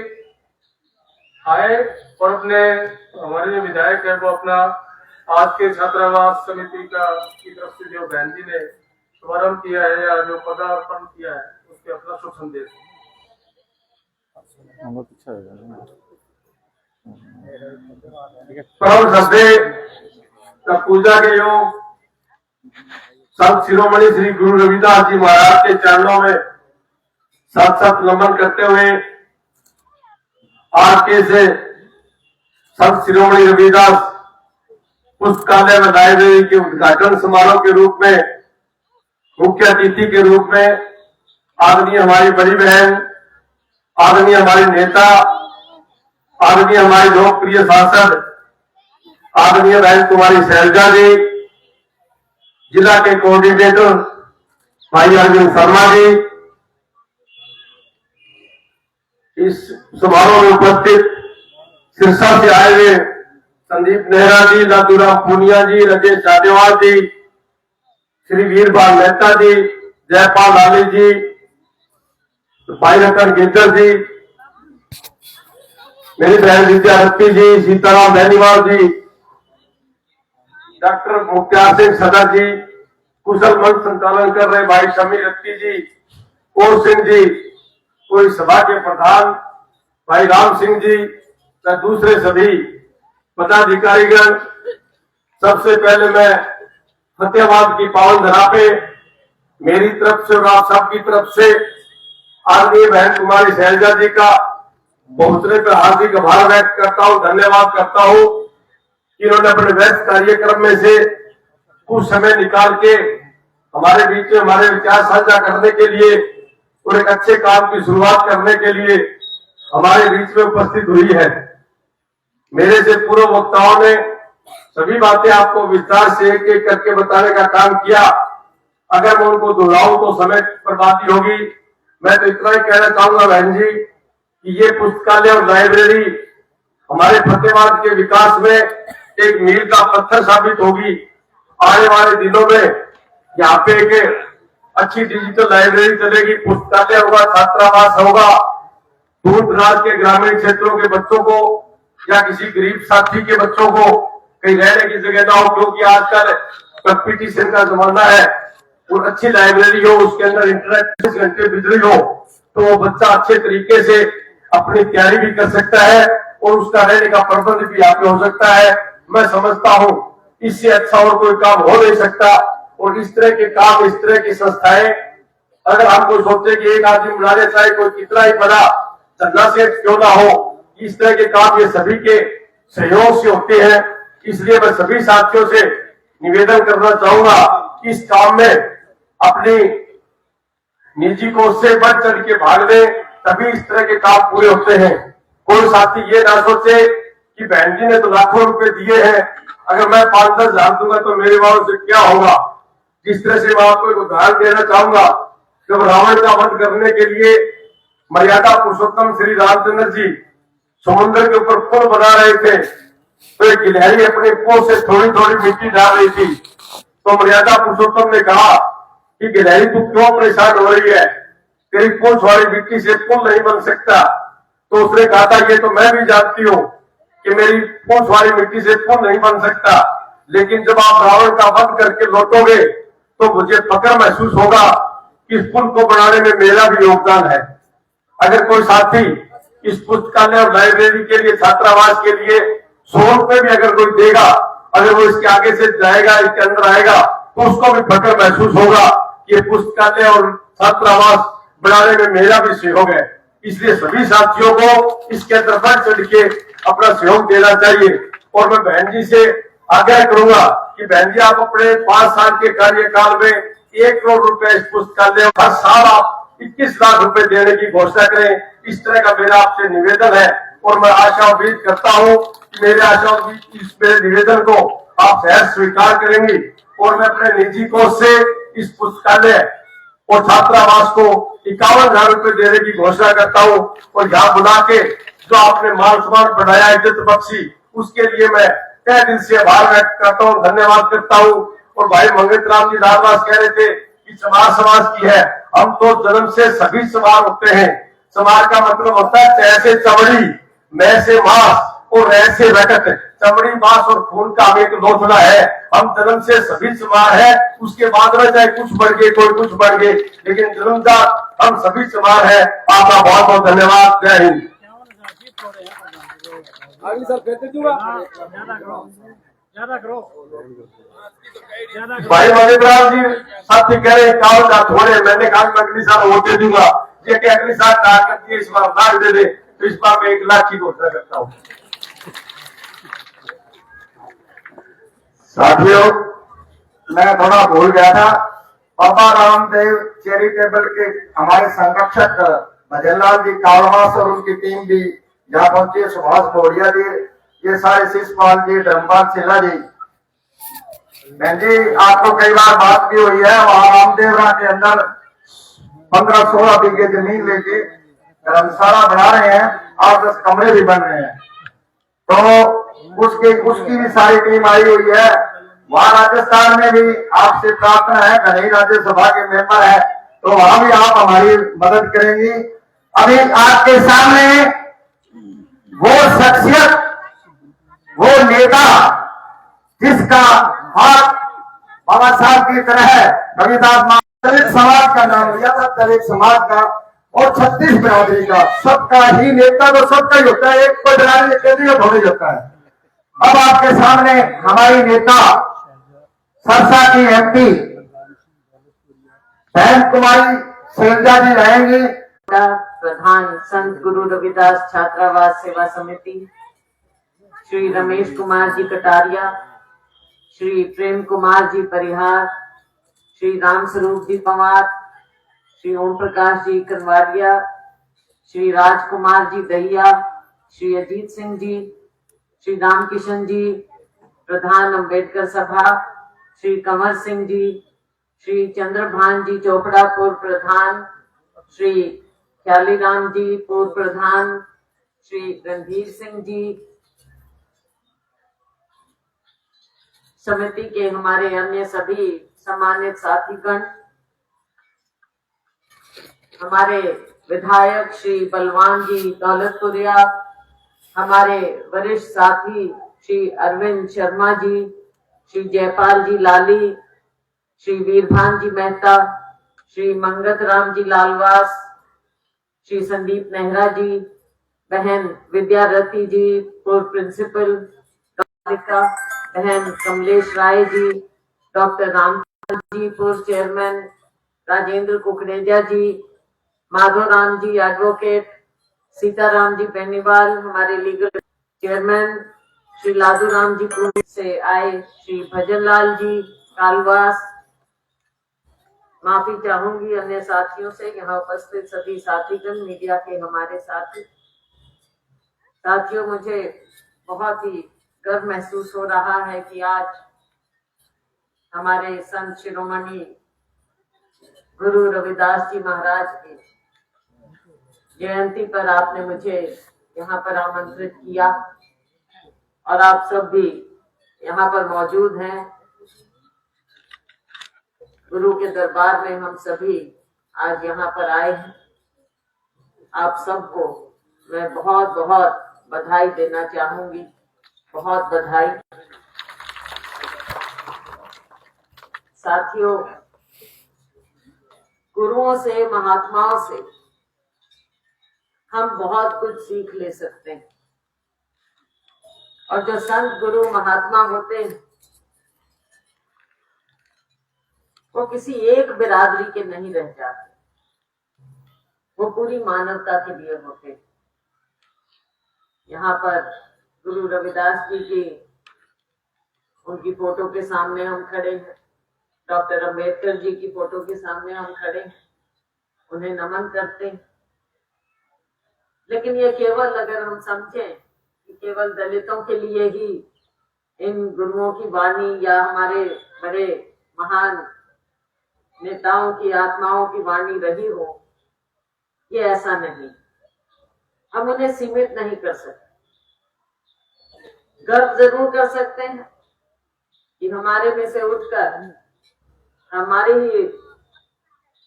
आए और अपने हमारे जो विधायक है वो अपना आज के छात्रावास समिति की तरफ से जो बहन जी ने शुभारंभ किया है या जो पदार्पण किया है उसके अपना शुभ संदेश। परम श्रद्धेय पूजा के योग संत शिरोमणि श्री गुरु रविदास जी महाराज के चरणों में साथ साथ नमन करते हुए आज के से संत शिरोमणि रविदास पुस्तकालय व लाइब्रेरी के उद्घाटन समारोह के रूप में मुख्य अतिथि के रूप में आदरणीय हमारी बड़ी बहन, आदरणीय हमारे नेता, आदरणीय हमारी लोकप्रिय सांसद आदरणीय बहन कुमारी शैलजा जी, जिला के कोऑर्डिनेटर भाई अरविंद शर्मा जी, इस समारोह में उपस्थित सिरसा से आए हुए संदीप नेहरा जी, लादूराम पूनिया जी, राजेश जादेवाल जी, श्री वीरपाल मेहता जी, जयपाल लाली जी, भाई रतन गिद्दर जी, मेरी बहन विद्यारती जी, सीताराम बेनीवाल जी, डॉक्टर मुख्तार सिंह सदर जी, कुशल मंच संचालन कर रहे भाई शमी रत्ती जी, कौर सिंह जी, कोई सभा के प्रधान भाई राम सिंह जी व दूसरे सभी पदाधिकारीगण। सबसे पहले मैं फतेहाबाद की पावन धरा पे मेरी तरफ से और आप सबकी तरफ से आदरणीय बहन कुमारी शैलजा जी का पहुंचने पर हार्दिक आभार व्यक्त करता हूं, धन्यवाद करता हूं कि इन्होंने अपने व्यस्त कार्यक्रम में से कुछ समय निकाल के हमारे बीच में हमारे विचार साझा करने के लिए और एक अच्छे काम की शुरुआत करने के लिए हमारे बीच में उपस्थित हुई है। मेरे से पूर्व वक्ताओं ने सभी बातें आपको विस्तार से एक एक करके बताने का काम किया। अगर मैं उनको दोहराऊं तो समय बर्बादी होगी। मैं तो इतना ही कहना चाहूंगा बहन जी कि ये पुस्तकालय और लाइब्रेरी हमारे फतेहाबाद के विकास में एक मील का पत्थर साबित होगी। आने वाले दिनों में यहाँ पे एक अच्छी डिजिटल लाइब्रेरी चलेगी, पुस्तकालय होगा, छात्रावास होगा। दूर दराज के ग्रामीण क्षेत्रों के बच्चों को या किसी गरीब साथी के बच्चों को कहीं रहने की जगह ना हो, क्योंकि आजकल कंपटीशन का जमाना है। और अच्छी लाइब्रेरी हो, उसके अंदर इंटरनेट 24 घंटे बिजली हो, तो वो बच्चा अच्छे तरीके से अपनी तैयारी भी कर सकता है और उसका रहने का प्रबंध भी यहाँ पे हो सकता है। मैं समझता हूँ इससे अच्छा और कोई काम हो नहीं सकता। और इस तरह के काम, इस तरह की संस्थाएं अगर हमको सोचे कि एक आदमी बुलाने चाहे, कोई कितना ही बड़ा चंदा सेठ क्यों ना हो, इस तरह के काम ये सभी के सहयोग से होते हैं। इसलिए मैं सभी साथियों से निवेदन करना चाहूंगा कि इस काम में अपनी निजी को उससे बढ़ चढ़ के भाग दे, तभी इस तरह के काम पूरे होते हैं। कोई साथी ये ना सोचे कि बहन जी ने तो लाखों रुपए दिए हैं, अगर मैं 5-10 हजार दूंगा तो मेरे वालों से क्या होगा। जिस तरह से मैं आपको एक उदाहरण देना चाहूंगा, जब रावण का वध करने के लिए मर्यादा पुरुषोत्तम श्री रामचंद्र जी समुद्र के ऊपर पुल बना रहे थे, तो एक गिलहरी अपने पुल से थोड़ी थोड़ी मिट्टी डाल रही थी। तो मर्यादा पुरुषोत्तम ने कहा कि गिलहरी तू क्यों परेशान हो रही है, तेरी पूंछ वाली मिट्टी से पुल नहीं बन सकता। तो उसने कहा था ये तो मैं भी जानती हूँ कि मेरी पूंछ वाली मिट्टी से पुल नहीं बन सकता, लेकिन जब आप रावण का वध करके लौटोगे तो मुझे फक्र महसूस होगा कि इस पुल को बनाने में मेरा भी योगदान है। अगर कोई साथी इस पुस्तकालय और लाइब्रेरी के लिए, छात्रावास के लिए 100 रुपए भी अगर कोई देगा अगर वो इसके आगे से जाएगा, इसके अंदर आएगा, तो उसको भी फक्र महसूस होगा कि ये पुस्तकालय और छात्रावास बनाने में मेरा भी सहयोग है। इसलिए सभी साथियों को इसके अंदर बढ़ चढ़ के अपना सहयोग देना चाहिए। और मैं बहन जी से आग्रह करूंगा कि बहन जी, आप अपने 5 साल के कार्यकाल में 1 करोड़ रुपए इस पुस्तकालय, हर साल आप 21 लाख रुपए देने की घोषणा करें। इस तरह का मेरा आपसे निवेदन है और मैं आशा उम्मीद करता हूं कि मेरे आशा इस मेरे निवेदन को आप सहर्ष स्वीकार करेंगे। और मैं अपने निजी कोष से इस पुस्तकालय और छात्रावास को 51,000 रुपए देने की घोषणा करता हूं। और यहाँ बुला के जो आपने मान सम्मान बढ़ाया, इज्जत बख्शी, उसके लिए मैं तहे दिल से आभार व्यक्त करता हूँ, धन्यवाद करता हूँ। और भाई मंगत राम जी दारवास कह रहे थे कि समाज की है। हम तो जन्म से सभी समाज होते हैं। समाज का मतलब होता है तह से चमड़ी, मैं से मांस और रह से रगत। चमड़ी, मांस और खून का हमें एक लोथड़ा है। हम जन्म से सभी समान है। उसके बाद में चाहे कुछ बढ़ गए, कोई कुछ बढ़ गए, लेकिन जन्मजात हम सभी समान है। आपका बहुत बहुत धन्यवाद। जय हिंद। भाई मणिराम जी साथी कह रहे काल का थोड़े, मैंने कहा अगली साल वोट दे दूंगा। ये कि अगली साल कहा करती है, इस बार लाख दे दे, तो इस बार मैं 1 लाख की घोषणा करता हूँ। साथियों, मैं थोड़ा भूल गया था। बाबा रामदेव चैरिटेबल के हमारे संरक्षक भजनलाल जी कालवास और उनकी टीम भी यहाँ पहुंची है। सुभाष बोड़िया जी, ये सारे शिषपाल जी, धर्मपाल सिला जी। बहन जी, आपको कई बार बात भी हुई है, वहां रामदेवरा के अंदर 15-16 बीघे जमीन लेके धर्मशाला बना रहे हैं, 8-10 कमरे भी बन रहे हैं। तो उसकी भी सारी टीम आई हुई है। वहां राजस्थान में भी आपसे प्रार्थना है, घनी राज्यसभा के मेंबर है, तो वहां भी आप हमारी मदद करेंगी। अभी आपके सामने वो शख्सियत, वो नेता जिसका हाथ बाबा साहब की तरह है, रविदास दलित समाज का नाम लिया था, दलित समाज का और 36 बिरादरी का, सबका ही नेता तो सबका ही होता है, एक को बिरादरी केंद्रीय थोड़ी होता है। अब आपके सामने हमारी नेता सरसा की MP बहन कुमारी शैलजा जी रहेंगी। प्रधान संत गुरु रविदास छात्रावास सेवा समिति श्री रमेश कुमार जी कटारिया, श्री प्रेम कुमार जी परिहार, श्री राम स्वरूप जी पवार, श्री ओम प्रकाश जी कनवारिया, श्री राजकुमार जी दहिया, श्री अजीत सिंह जी, श्री रामकिशन जी प्रधान अम्बेडकर सभा, श्री कंवर सिंह जी, श्री चंद्रभान जी चोपड़ा पूर्व प्रधान, श्री ख्यालीराम जी पूर्व प्रधान, श्री रणधीर सिंह जी, समिति के हमारे अन्य सभी सम्मानित साथीगण, हमारे विधायक श्री बलवान जी दौलतपुरिया, हमारे वरिष्ठ साथी श्री अरविंद शर्मा जी, श्री जयपाल जी लाली, श्री वीरभान जी मेहता, श्री मंगत राम जी लालवास, श्री संदीप नेहरा जी, बहन विद्यारती जी पूर्व प्रिंसिपल, बहन कमलेश राय जी, डॉक्टर रामपाल जी पूर्व चेयरमैन, राजेंद्र कुकरेजा जी, माधोराम जी एडवोकेट, सीताराम जी बेनीवाल हमारे लीगल चेयरमैन, श्री लादूराम जी पूर्व से आए, श्री भजनलाल जी कालवास। माफी चाहूंगी अन्य साथियों से, यहाँ उपस्थित सभी साथीगण, मीडिया के हमारे साथियों, मुझे बहुत ही गर्व महसूस हो रहा है कि आज हमारे संत शिरोमणि गुरु रविदास जी महाराज की जयंती पर आपने मुझे यहाँ पर आमंत्रित किया और आप सब भी यहाँ पर मौजूद हैं। गुरु के दरबार में हम सभी आज यहाँ पर आए हैं। आप सबको मैं बहुत बहुत बधाई देना चाहूंगी, बहुत बधाई। साथियों, गुरुओं से, महात्माओं से हम बहुत कुछ सीख ले सकते हैं और जो संत गुरु महात्मा होते हैं वो किसी एक बिरादरी के नहीं रह जाते, वो पूरी मानवता के लिए होते हैं। यहाँ पर गुरु रविदास जी की उनकी फोटो के सामने हम खड़े हैं, डॉक्टर अंबेडकर जी की फोटो के सामने हम खड़े हैं, उन्हें नमन करते हैं। लेकिन ये केवल अगर हम समझें कि केवल दलितों के लिए ही इन गुरुओं की वाणी या हमारे बड़े महान नेताओं की आत्माओं की वाणी रही हो, ये ऐसा नहीं। हम उन्हें सीमित नहीं कर सकते। गर्व जरूर कर सकते हैं कि हमारे में से उठकर हमारे ही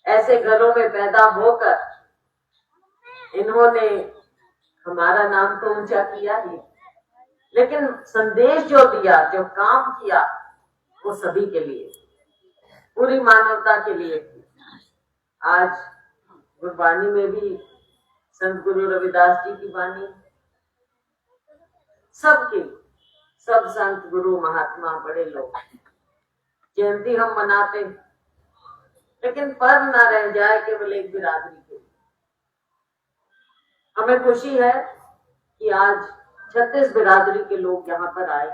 ऐसे घरों में पैदा होकर इन्होंने हमारा नाम तो ऊंचा किया ही, लेकिन संदेश जो दिया, जो काम किया, वो सभी के लिए, पूरी मानवता के लिए। आज गुरबाणी में भी संत गुरु रविदास जी की वाणी, सबकी, सब संत गुरु महात्मा बड़े लोग जयंती हम मनाते, लेकिन पर्व ना रह जाए केवल एक बिरादरी के। हमें खुशी है कि आज 36 बिरादरी के लोग यहाँ पर आए।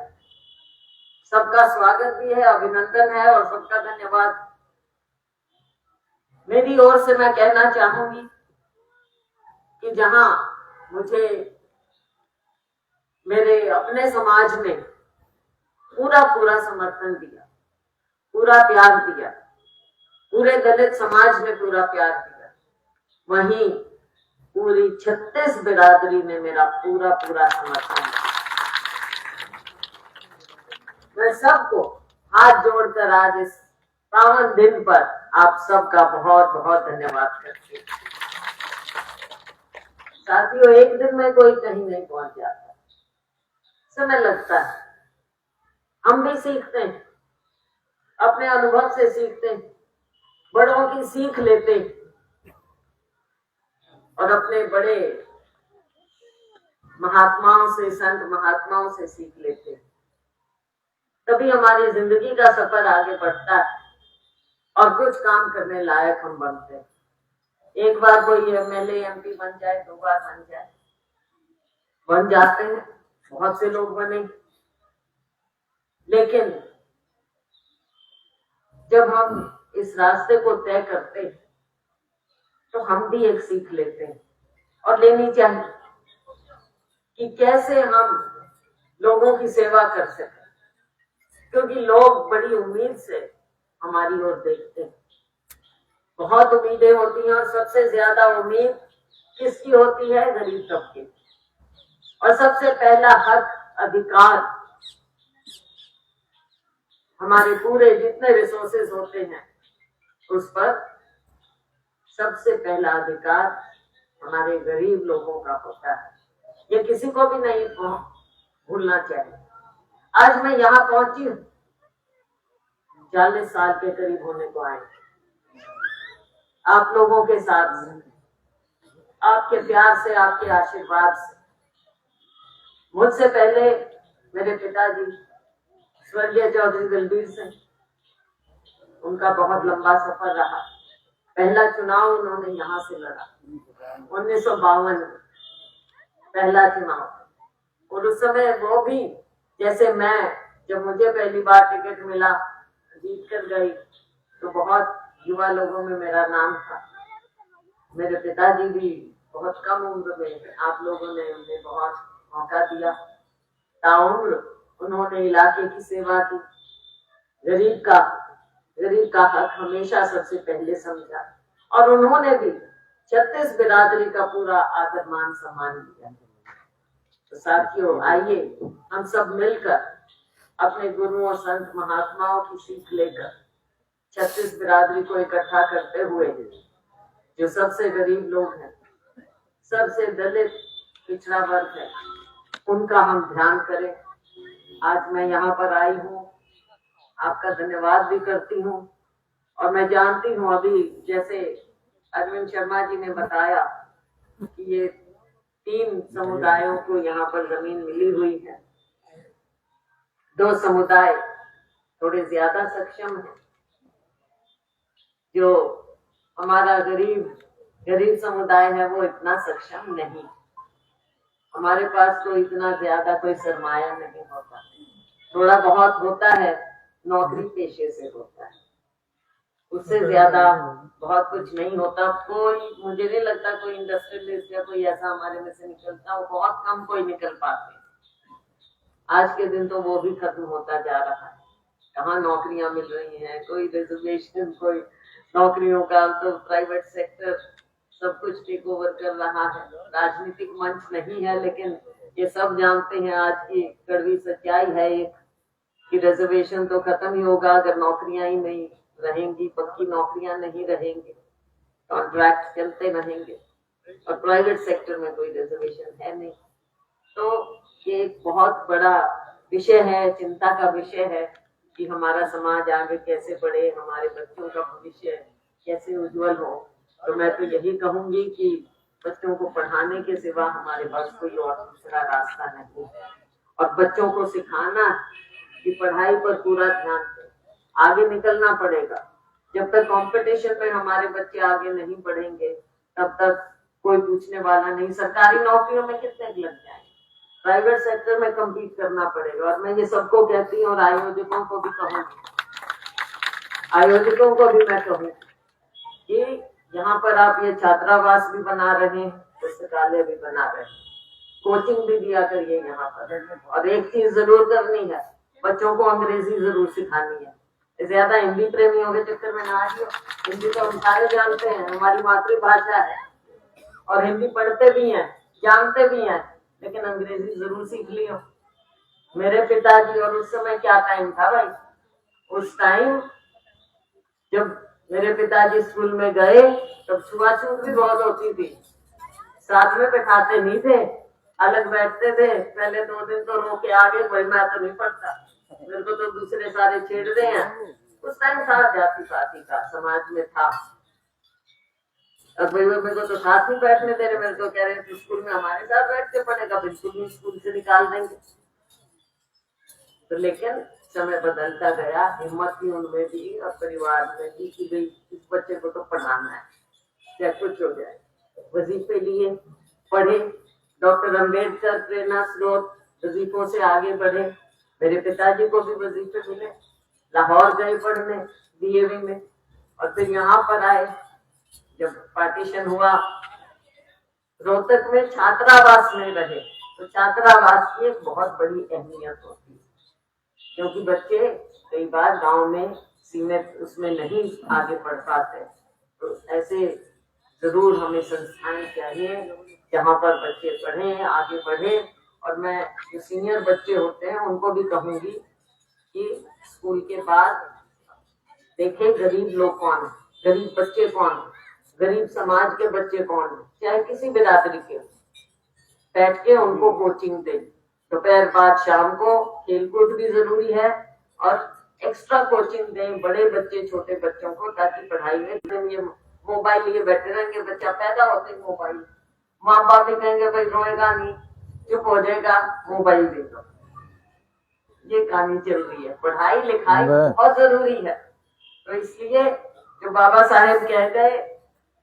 सबका स्वागत भी है, अभिनंदन है और सबका धन्यवाद। मेरी ओर से मैं कहना चाहूंगी कि जहां मुझे मेरे अपने समाज ने पूरा समर्थन दिया, पूरा प्यार दिया, पूरे दलित समाज ने पूरा प्यार दिया, वहीं पूरी 36 बिरादरी ने मेरा पूरा समर्थन दिया। मैं सबको हाथ जोड़कर आज इस पावन दिन पर आप सबका बहुत धन्यवाद करती हूँ। साथियों, एक दिन में कोई कहीं नहीं पहुंच जाता, समय लगता है। हम भी सीखते हैं, अपने अनुभव से सीखते हैं, बड़ों की सीख लेते हैं और अपने बड़े महात्माओं से, संत महात्माओं से सीख लेते हैं। तभी हमारी जिंदगी का सफर आगे बढ़ता है और कुछ काम करने लायक हम बनते हैं। एक बार कोई एमएलए एमपी बन जाए, 2 बार बन जाए, बन जाते हैं, बहुत से लोग बने। लेकिन जब हम इस रास्ते को तय करते हैं तो हम भी एक सीख लेते हैं और लेनी चाहिए कि कैसे हम लोगों की सेवा कर सकें, क्योंकि लोग बड़ी उम्मीद से हमारी ओर देखते हैं। बहुत उम्मीदें होती हैं और सबसे ज्यादा उम्मीद किसकी होती है? गरीब तबके। और सबसे पहला हक, अधिकार, हमारे पूरे जितने रिसोर्सेज होते हैं उस पर सबसे पहला अधिकार हमारे गरीब लोगों का होता है। ये किसी को भी नहीं भूलना चाहिए। आज मैं यहाँ पहुंची हूँ, 40 साल के करीब होने को आए, आप लोगों के साथ, आपके प्यार से, आपके आशीर्वाद से। मुझसे पहले मेरे पिताजी स्वर्गीय चौधरी दलबीर सिंह, उनका बहुत लंबा सफर रहा। पहला चुनाव उन्होंने यहाँ से लड़ा 1952 में, पहला चुनाव। और उस समय वो भी जैसे मैं, जब मुझे पहली बार टिकट मिला, जीत कर गई, तो बहुत युवा लोगों में मेरा नाम था। मेरे पिताजी भी बहुत कम उम्र में, आप लोगों ने उन्हें बहुत मौका दिया। ताउम्र उन्होंने इलाके की सेवा की, गरीब का हक हमेशा सबसे पहले समझा और उन्होंने भी 36 बिरादरी का पूरा आदर मान सम्मान दिया। तो साथियों, आइए हम सब मिलकर अपने गुरुओं, संत महात्माओं की सीख लेकर 36 बिरादरी को इकट्ठा करते हुए, जो सबसे गरीब लोग हैं, सबसे दलित पिछड़ा वर्ग है, उनका हम ध्यान करें। आज मैं यहाँ पर आई हूँ, आपका धन्यवाद भी करती हूँ। और मैं जानती हूँ, अभी जैसे अरविंद शर्मा जी ने बताया कि ये 3 समुदायों को यहाँ पर जमीन मिली हुई है, दो समुदाय थोड़े ज्यादा सक्षम है। जो हमारा गरीब समुदाय है वो इतना सक्षम नहीं। हमारे पास तो इतना ज्यादा कोई सरमाया नहीं होता, थोड़ा बहुत होता है, नौकरी पेशे से होता है, उससे ज्यादा बहुत कुछ नहीं होता। कोई, मुझे नहीं लगता कोई इंडस्ट्रियलिस्ट या कोई ऐसा हमारे में से निकलता, वो बहुत कम कोई निकल पाते। आज के दिन तो वो भी खत्म होता जा रहा है। कहाँ नौकरियां मिल रही हैं, कोई रिजर्वेशन, कोई नौकरियों का, तो प्राइवेट सेक्टर सब कुछ टेक ओवर कर रहा है। राजनीतिक मंच नहीं है, लेकिन ये सब जानते हैं आज की कड़वी सच्चाई है एक, कि रिजर्वेशन तो खत्म ही होगा अगर नौकरियां ही नहीं रहेंगी, पक्की नौकरियां नहीं रहेंगी, कॉन्ट्रैक्ट चलते रहेंगे और प्राइवेट सेक्टर में कोई रिजर्वेशन है नहीं। तो ये एक बहुत बड़ा विषय है, चिंता का विषय है कि हमारा समाज आगे कैसे बढ़े, हमारे बच्चों का भविष्य कैसे उज्जवल हो। तो मैं तो यही कहूंगी कि बच्चों को पढ़ाने के सिवा हमारे पास कोई और दूसरा रास्ता नहीं है, और बच्चों को सिखाना कि पढ़ाई पर पूरा ध्यान दें, आगे निकलना पड़ेगा। जब तक कंपटीशन में हमारे बच्चे आगे नहीं बढ़ेंगे तब तक कोई पूछने वाला नहीं। सरकारी नौकरियों में कितने लग जाएंगे, प्राइवेट सेक्टर में कम्पीट करना पड़ेगा। और मैं ये सबको कहती हूँ और आयोजकों को भी कहूँगी, आयोजकों को भी मैं कहूँ कि यहाँ पर आप ये छात्रावास भी बना रहे हैं, पुस्तकालय भी बना रहे हैं, कोचिंग भी दिया करिए यहाँ पर। और एक चीज जरूर करनी है, बच्चों को अंग्रेजी जरूर सिखानी है। ज्यादा हिंदी प्रेमियों के चक्कर में ना आइए, हिंदी तो हम सारे जानते हैं, हमारी मातृभाषा है और हिंदी पढ़ते भी हैं, जानते भी हैं, लेकिन अंग्रेजी जरूर सीख लियो। मेरे पिताजी, और उस समय क्या टाइम था भाई, उस टाइम जब मेरे पिताजी स्कूल में गए तब छुआछूत भी बहुत होती थी, साथ में बैठाते नहीं थे, अलग बैठते थे। पहले 2 दिन तो रो के आगे, भाई मैं तो नहीं पढ़ता, मेरे को तो दूसरे सारे छेड़ते हैं। उस टाइम था जाति पाति का समाज में था, और भाई मेरे को तो साथ में बैठने दे रहे, मेरे को कह रहे थे स्कूल में हमारे साथ बैठ के पढ़ेगा, बिल्कुल नहीं, स्कूल से निकाल देंगे। तो लेकिन समय बदलता गया, हिम्मत भी उनमें भी और परिवार में भी कि भाई इस बच्चे को तो पढ़ाना है, चाहे कुछ हो जाए। वजीफे लिए, पढ़े, डॉक्टर अंबेडकर प्रेरणा स्रोत, वजीफों से आगे बढ़े। मेरे पिताजी को भी वजीफे मिले, लाहौर गए पढ़ने डीएवी में, और फिर यहाँ पर आए। जब पार्टीशन हुआ, रोहतक में छात्रावास में रहे, तो छात्रावास की एक बहुत बड़ी अहमियत होती है, क्योंकि बच्चे कई बार गांव में सीमित उसमें नहीं आगे बढ़ पाते। तो ऐसे जरूर हमें संस्थाएं चाहिए जहाँ पर बच्चे पढ़ें, आगे बढ़े। और मैं जो सीनियर बच्चे होते हैं उनको भी कहूंगी कि स्कूल के बाद देखें गरीब लोग कौन है, गरीब बच्चे कौन है, गरीब समाज के बच्चे कौन है, चाहे किसी बिरादरी के, बैठ के उनको कोचिंग दें। दोपहर बाद शाम को खेलकूद भी जरूरी है, और एक्स्ट्रा कोचिंग दें बड़े बच्चे, छोटे बच्चों को, ताकि पढ़ाई में ये मोबाइल लिए बैठे रहेंगे, बच्चा पैदा होते ही मोबाइल, माँ बाप भी कहेंगे भाई रोएगा नहीं, चुप हो जाएगा, मोबाइल दे दो। ये कहानी चल रही है। पढ़ाई लिखाई बहुत जरूरी है। तो इसलिए जो बाबा साहेब कह गए,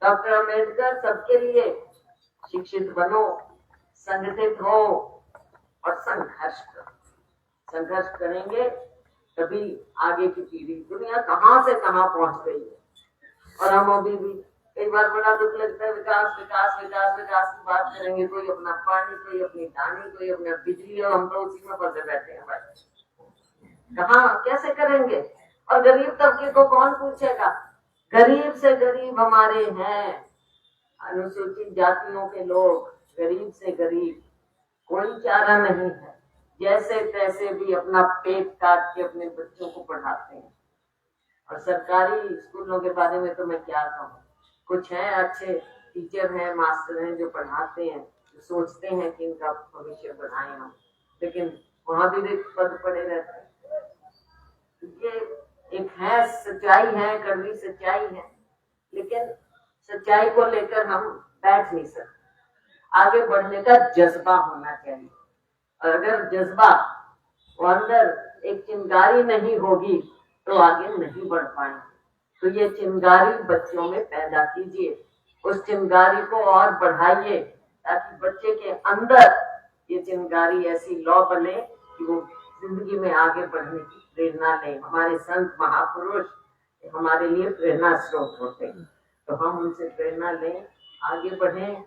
डॉक्टर अम्बेडकर, सबके लिए शिक्षित बनो, संगठित हो और संघर्ष करो। संघर्ष करेंगे तभी आगे की पीढ़ी, दुनिया कहाँ से कहाँ पहुंच गई है, और हम अभी भी कई बार बड़ा दुख लगता है, विकास विकास विकास विकास की बात करेंगे, कोई अपना पानी, कोई अपनी दानी, कोई अपना बिजली, और हम तो उसी में फंसे बैठे हैं भाई। कहाँ कैसे करेंगे? और गरीब तबके को कौन पूछेगा? गरीब से गरीब हमारे हैं, अनुसूचित जातियों के लोग, गरीब से गरीब, कोई चारा नहीं है, जैसे तैसे भी अपना पेट काट के अपने बच्चों को पढ़ाते हैं। और सरकारी स्कूलों के बारे में तो मैं क्या कहूँ, कुछ हैं अच्छे टीचर हैं, मास्टर हैं जो पढ़ाते हैं, जो सोचते हैं कि इनका भविष्य बनाए हम, लेकिन वहां भी रिक्त पद पड़े रहते हैं। ये एक है सच्चाई है, कड़वी सच्चाई है, लेकिन सच्चाई को लेकर हम बैठ नहीं सकते। आगे बढ़ने का जज्बा होना चाहिए, और अगर जज्बा वो अंदर एक चिंगारी नहीं होगी तो आगे नहीं बढ़ पाएंगे। तो ये चिंगारी बच्चों में पैदा कीजिए, उस चिंगारी को और बढ़ाइए ताकि बच्चे के अंदर ये चिंगारी ऐसी लौ बने कि वो जिंदगी में आगे बढ़ने की प्रेरणा लें। हमारे संत महापुरुष हमारे लिए प्रेरणा स्रोत होते हैं, तो हम उनसे प्रेरणा लें, आगे बढ़ें,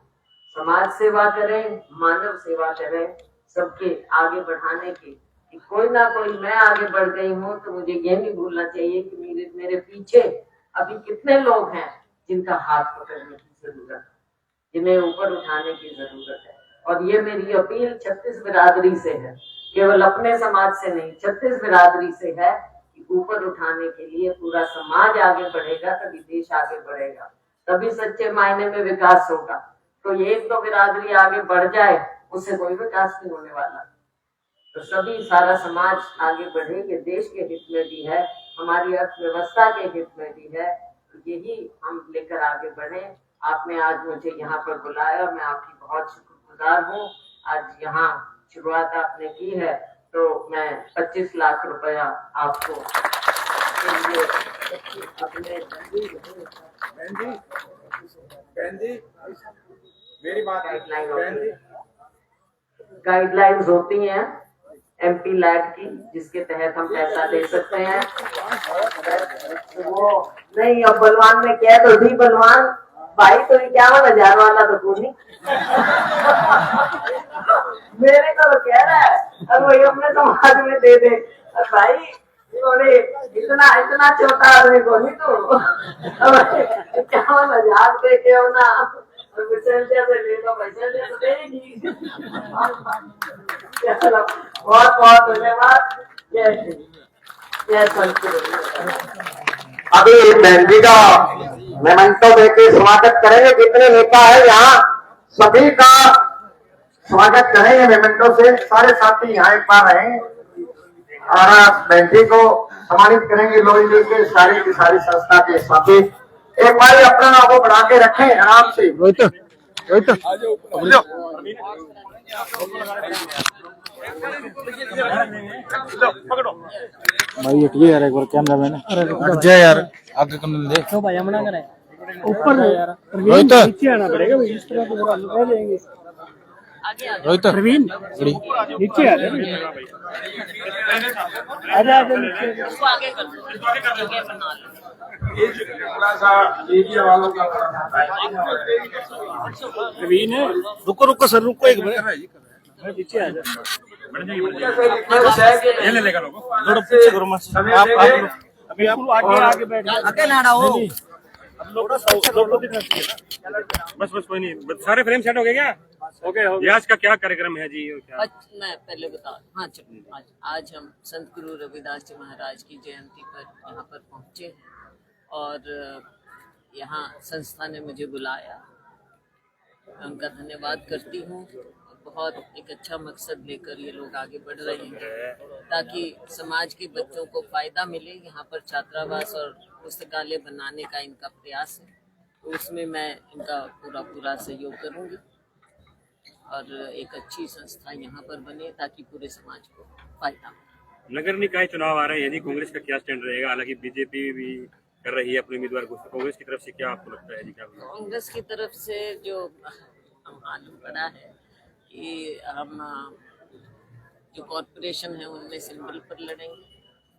समाज सेवा करें, मानव सेवा करें, सबके आगे बढ़ाने की। कि कोई ना कोई, मैं आगे बढ़ गई हूँ तो मुझे ये नहीं भूलना चाहिए कि मेरे पीछे अभी कितने लोग हैं जिनका हाथ पकड़ने की जरूरत है, जिन्हें ऊपर उठाने की जरूरत है। और ये मेरी अपील 36 बिरादरी से है, केवल अपने समाज से नहीं, 36 बिरादरी से है कि ऊपर उठाने के लिए पूरा समाज आगे बढ़ेगा तभी देश आगे बढ़ेगा, तभी सच्चे मायने में विकास होगा। तो एक तो बिरादरी आगे बढ़ जाए उससे कोई विकास नहीं होने वाला। तो सभी, सारा समाज आगे बढ़े, ये देश के हित में भी है, हमारी अर्थव्यवस्था के हित में भी है। तो यही हम लेकर आगे बढ़े। आपने आज मुझे यहाँ पर बुलाया, मैं आपकी बहुत शुक्रगुजार हूँ। आज यहाँ शुरुआत आपने की है तो मैं 25 लाख रुपया आपको अपने मेरी बात गाइडलाइंस होती हैं MP लैड की, जिसके तहत हम पैसा दे सकते हैं। वो नहीं, अब बलवान ने कह तो दी, बलवान भाई तो 51,000 वाला तो कोई नहीं मेरे को तो कह रहा है, अब वही अपने समाज में दे दे। अब भाई थोड़े इतना छोटा आदमी को नहीं, तो 51,000 दे के होना से ले लो, पैसे दे तो देगी। बहुत बहुत धन्यवाद। जय अभी बहन जी का मेमेंटो देके स्वागत करेंगे। जितने नेता है यहाँ सभी का स्वागत करेंगे मेमेंटो से। सारे साथी यहाँ एक बार रहेंगे और बहन जी को सम्मानित करेंगे। लोई लेके सारी की सारी संस्था के साथी एक बार अपना नाम वो बढ़ा के रखें आराम से। भाई हट गया यार, एक बार कैमरा मैन हट जा यार, आगे कम दे तो भाई हम ना करें ऊपर यार। रोहित नीचे आना पड़ेगा भाई, इस तरह तो रह जाएंगे। रोहित प्रवीण नीचे आ जा, आजा नीचे उसको आगे कर दो। थोड़ा सा एरिया वालों का प्रवीण रुको सर, रुको एक मिनट, नीचे आ जा। ये ले लेगा लोगो, थोड़ा पीछे करो मत आप अभी आप आगे बैठ आके ना हो। अब लोग दिखना चाहिए। बस कोई नहीं, सारे फ्रेम सेट हो गए क्या? ओके हो गया। आज का क्या कार्यक्रम है जी? क्या मैं पहले बता, हाँ चलो, आज हम संत गुरु रविदास जी महाराज की जयंती पर यहाँ पर पहुँचे हैं और यहाँ संस्था ने मुझे बुलाया, उनका धन्यवाद करती हूँ। बहुत एक अच्छा मकसद लेकर ये लोग आगे बढ़ रहे हैं ताकि समाज के बच्चों को फायदा मिले। यहाँ पर छात्रावास और पुस्तकालय बनाने का इनका प्रयास है, तो उसमें मैं इनका पूरा सहयोग करूँगी और एक अच्छी संस्था यहाँ पर बने ताकि पूरे समाज को फायदा हो। नगर निकाय चुनाव आ रहे हैं, यदि कांग्रेस का क्या स्टैंड रहेगा? हालांकि बीजेपी भी कर रही है अपने उम्मीदवार को, कांग्रेस की तरफ से क्या आपको लगता है जी? क्या कांग्रेस की तरफ से जो मालूम पड़ा है कि हम जो कॉरपोरेशन है उनमें सिंबल पर लड़ेंगे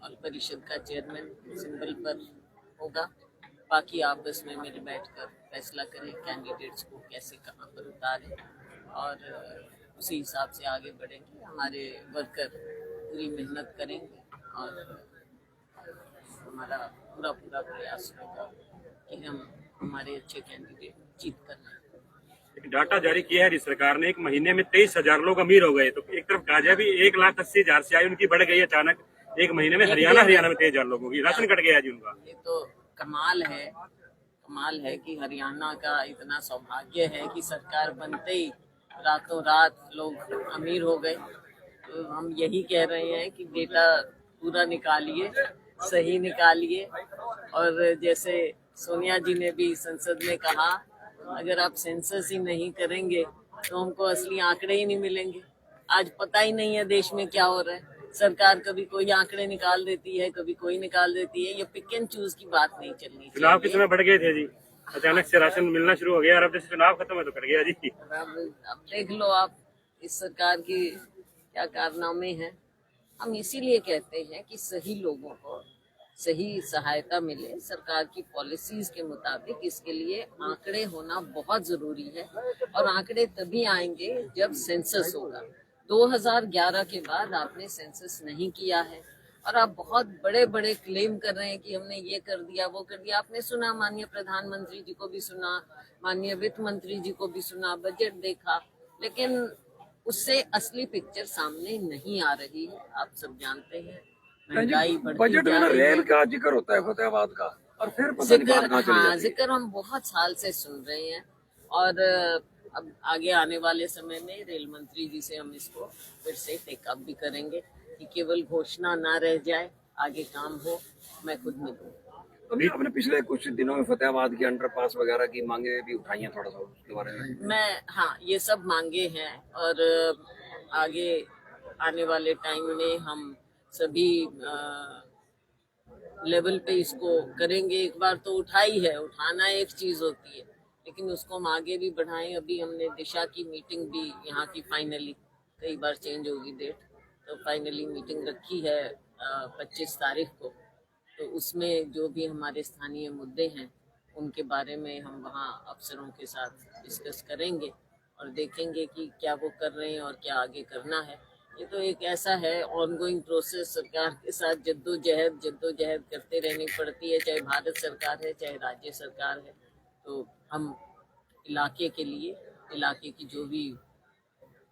और परिषद का चेयरमैन सिंबल पर होगा। बाकी आपस में मिल बैठकर फैसला करें कैंडिडेट्स को कैसे कहाँ पर उतारें और उसी हिसाब से आगे बढ़ेंगे। हमारे वर्कर पूरी मेहनत करेंगे और हमारा पूरा प्रयास होगा कि हम हमारे अच्छे कैंडिडेट जीत कर लाएं। एक डाटा जारी किया है सरकार ने, एक महीने में 23,000 लोग अमीर हो गए। तो एक तरफ गाजा भी 1,80,000 से आई, उनकी बढ़ गई अचानक एक महीने में। हरियाणा में 23,000 लोगों की राशन कट गया जी उनका। ये तो कमाल है कि हरियाणा का इतना सौभाग्य है कि सरकार बनते ही रातों रात लोग अमीर हो गए। तो हम यही कह रहे हैं कि डेटा पूरा निकालिए, सही निकालिए। और जैसे सोनिया जी ने भी संसद में कहा, अगर आप सेंसस ही नहीं करेंगे तो हमको असली आंकड़े ही नहीं मिलेंगे। आज पता ही नहीं है देश में क्या हो रहा है। सरकार कभी कोई आंकड़े निकाल देती है, कभी कोई निकाल देती है। ये पिक एंड चूज की बात नहीं चलनी चुनाव के चाहिए। समय बढ़ गए थे जी, अचानक से राशन मिलना शुरू हो गया और अब जैसे चुनाव खत्म है तो कट गया जी। अब देख लो आप इस सरकार की क्या कारनामे हैं। हम इसीलिए कहते हैं कि सही लोगों को सही सहायता मिले सरकार की पॉलिसीज के मुताबिक। इसके लिए आंकड़े होना बहुत जरूरी है और आंकड़े तभी आएंगे जब सेंसस होगा। 2011 के बाद आपने सेंसस नहीं किया है और आप बहुत बड़े बड़े क्लेम कर रहे हैं कि हमने ये कर दिया वो कर दिया। आपने सुना, माननीय प्रधानमंत्री जी को भी सुना, माननीय वित्त मंत्री जी को भी सुना, बजट देखा, लेकिन उससे असली पिक्चर सामने नहीं आ रही है। आप सब जानते हैं महंगाई बढ़ती बजट में जा ना रही रेल है। का जिक्र होता है फतेहाबाद का, और फिर पता नहीं बात कहाँ चली हाँ, जाती है। जिक्र हम बहुत साल से सुन रहे हैं और अब आगे आने वाले समय में रेल मंत्री जी से हम इसको फिर से टेकअप भी करेंगे कि केवल घोषणा ना रह जाए, आगे काम हो। मैं खुद मिलूँ। अभी आपने पिछले कुछ दिनों में फतेहाबाद की अंडरपास वगैरह की मांगे भी उठाई हैं, थोड़ा सा उसके बारे में। हाँ, ये सब मांगे हैं और आगे आने वाले टाइम में हम सभी लेवल पे इसको करेंगे। एक बार तो उठाई है, उठाना एक चीज होती है, लेकिन उसको हम आगे भी बढ़ाएं। अभी हमने दिशा की मीटिंग भी यहाँ की फाइनली, कई बार चेंज होगी डेट, तो फाइनली मीटिंग रखी है 25 तारीख को। तो उसमें जो भी हमारे स्थानीय मुद्दे हैं उनके बारे में हम वहाँ अफसरों के साथ डिस्कस करेंगे और देखेंगे कि क्या वो कर रहे हैं और क्या आगे करना है। ये तो एक ऐसा है ऑनगोइंग प्रोसेस, सरकार के साथ जद्दोजहद करते रहनी पड़ती है, चाहे भारत सरकार है चाहे राज्य सरकार है। तो हम इलाके के लिए, इलाके की जो भी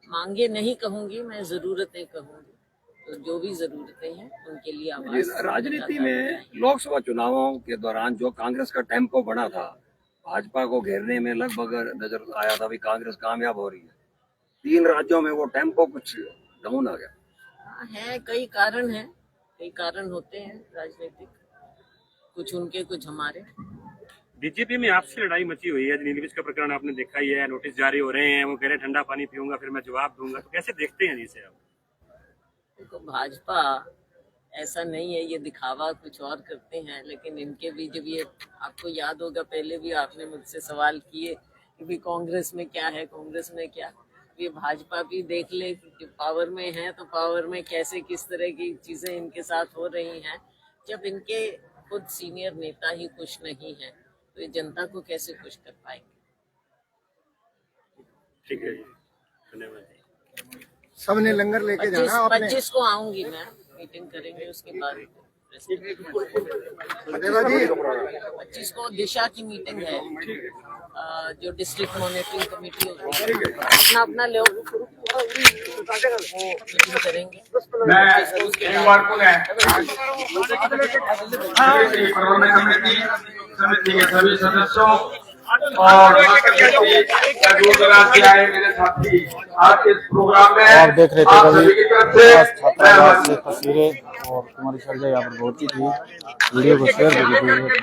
मांगे नहीं कहूँगी मैं, ज़रूरतें कहूँगी, तो जो भी ज़रूरतें हैं उनके लिए आवाज़। राजनीति में लोकसभा चुनावों के दौरान जो कांग्रेस का टेम्पो बना था, भाजपा को घेरने में लगभग नजर आया था भी कांग्रेस कामयाब हो रही है। 3 राज्यों में वो टेम्पो कुछ डाउन आ गया है। कई कारण हैं, कई कारण होते हैं राजनीतिक, कुछ उनके कुछ हमारे। बीजेपी में आपसी लड़ाई मची हुई है। नीलगिरी का प्रकरण आपने देखा ही है, नोटिस जारी हो रहे हैं, वो कह रहे हैं ठंडा पानी पीऊंगा फिर मैं जवाब दूंगा। तो कैसे देखते हैं जिसे आप? देखो, भाजपा ऐसा नहीं है, ये दिखावा कुछ और करते हैं, लेकिन इनके भी जब ये, आपको याद होगा पहले भी आपने मुझसे सवाल किए कि भी कांग्रेस में क्या है, कांग्रेस में क्या। ये भाजपा भी देख ले कि पावर में है तो पावर में कैसे किस तरह की चीजें इनके साथ हो रही हैं। जब इनके खुद सीनियर नेता ही खुश नहीं है तो ये जनता को कैसे खुश कर पाएंगे। ठीक है जी, धन्यवाद। सबने लंगर लेके जाना आपने। 25 को आऊंगी मैं, मीटिंग करेंगे उसके बाद। 25 को दिशा की मीटिंग है, जो डिस्ट्रिक्ट मॉनिटरिंग कमेटी होती है, अपना अपना लोग वो मीटिंग करेंगे। मैं एक बार समिति के सभी सदस्यों और दूर दराज से आए मेरे साथी आज इस प्रोग्राम में आप देख रहे थे आप सभी की तरफ छात्रावास से तस्वीरें और कुमारी शैलजा यहाँ पर पहुंची थी। वीडियो को शेयर जरूर कीजिए।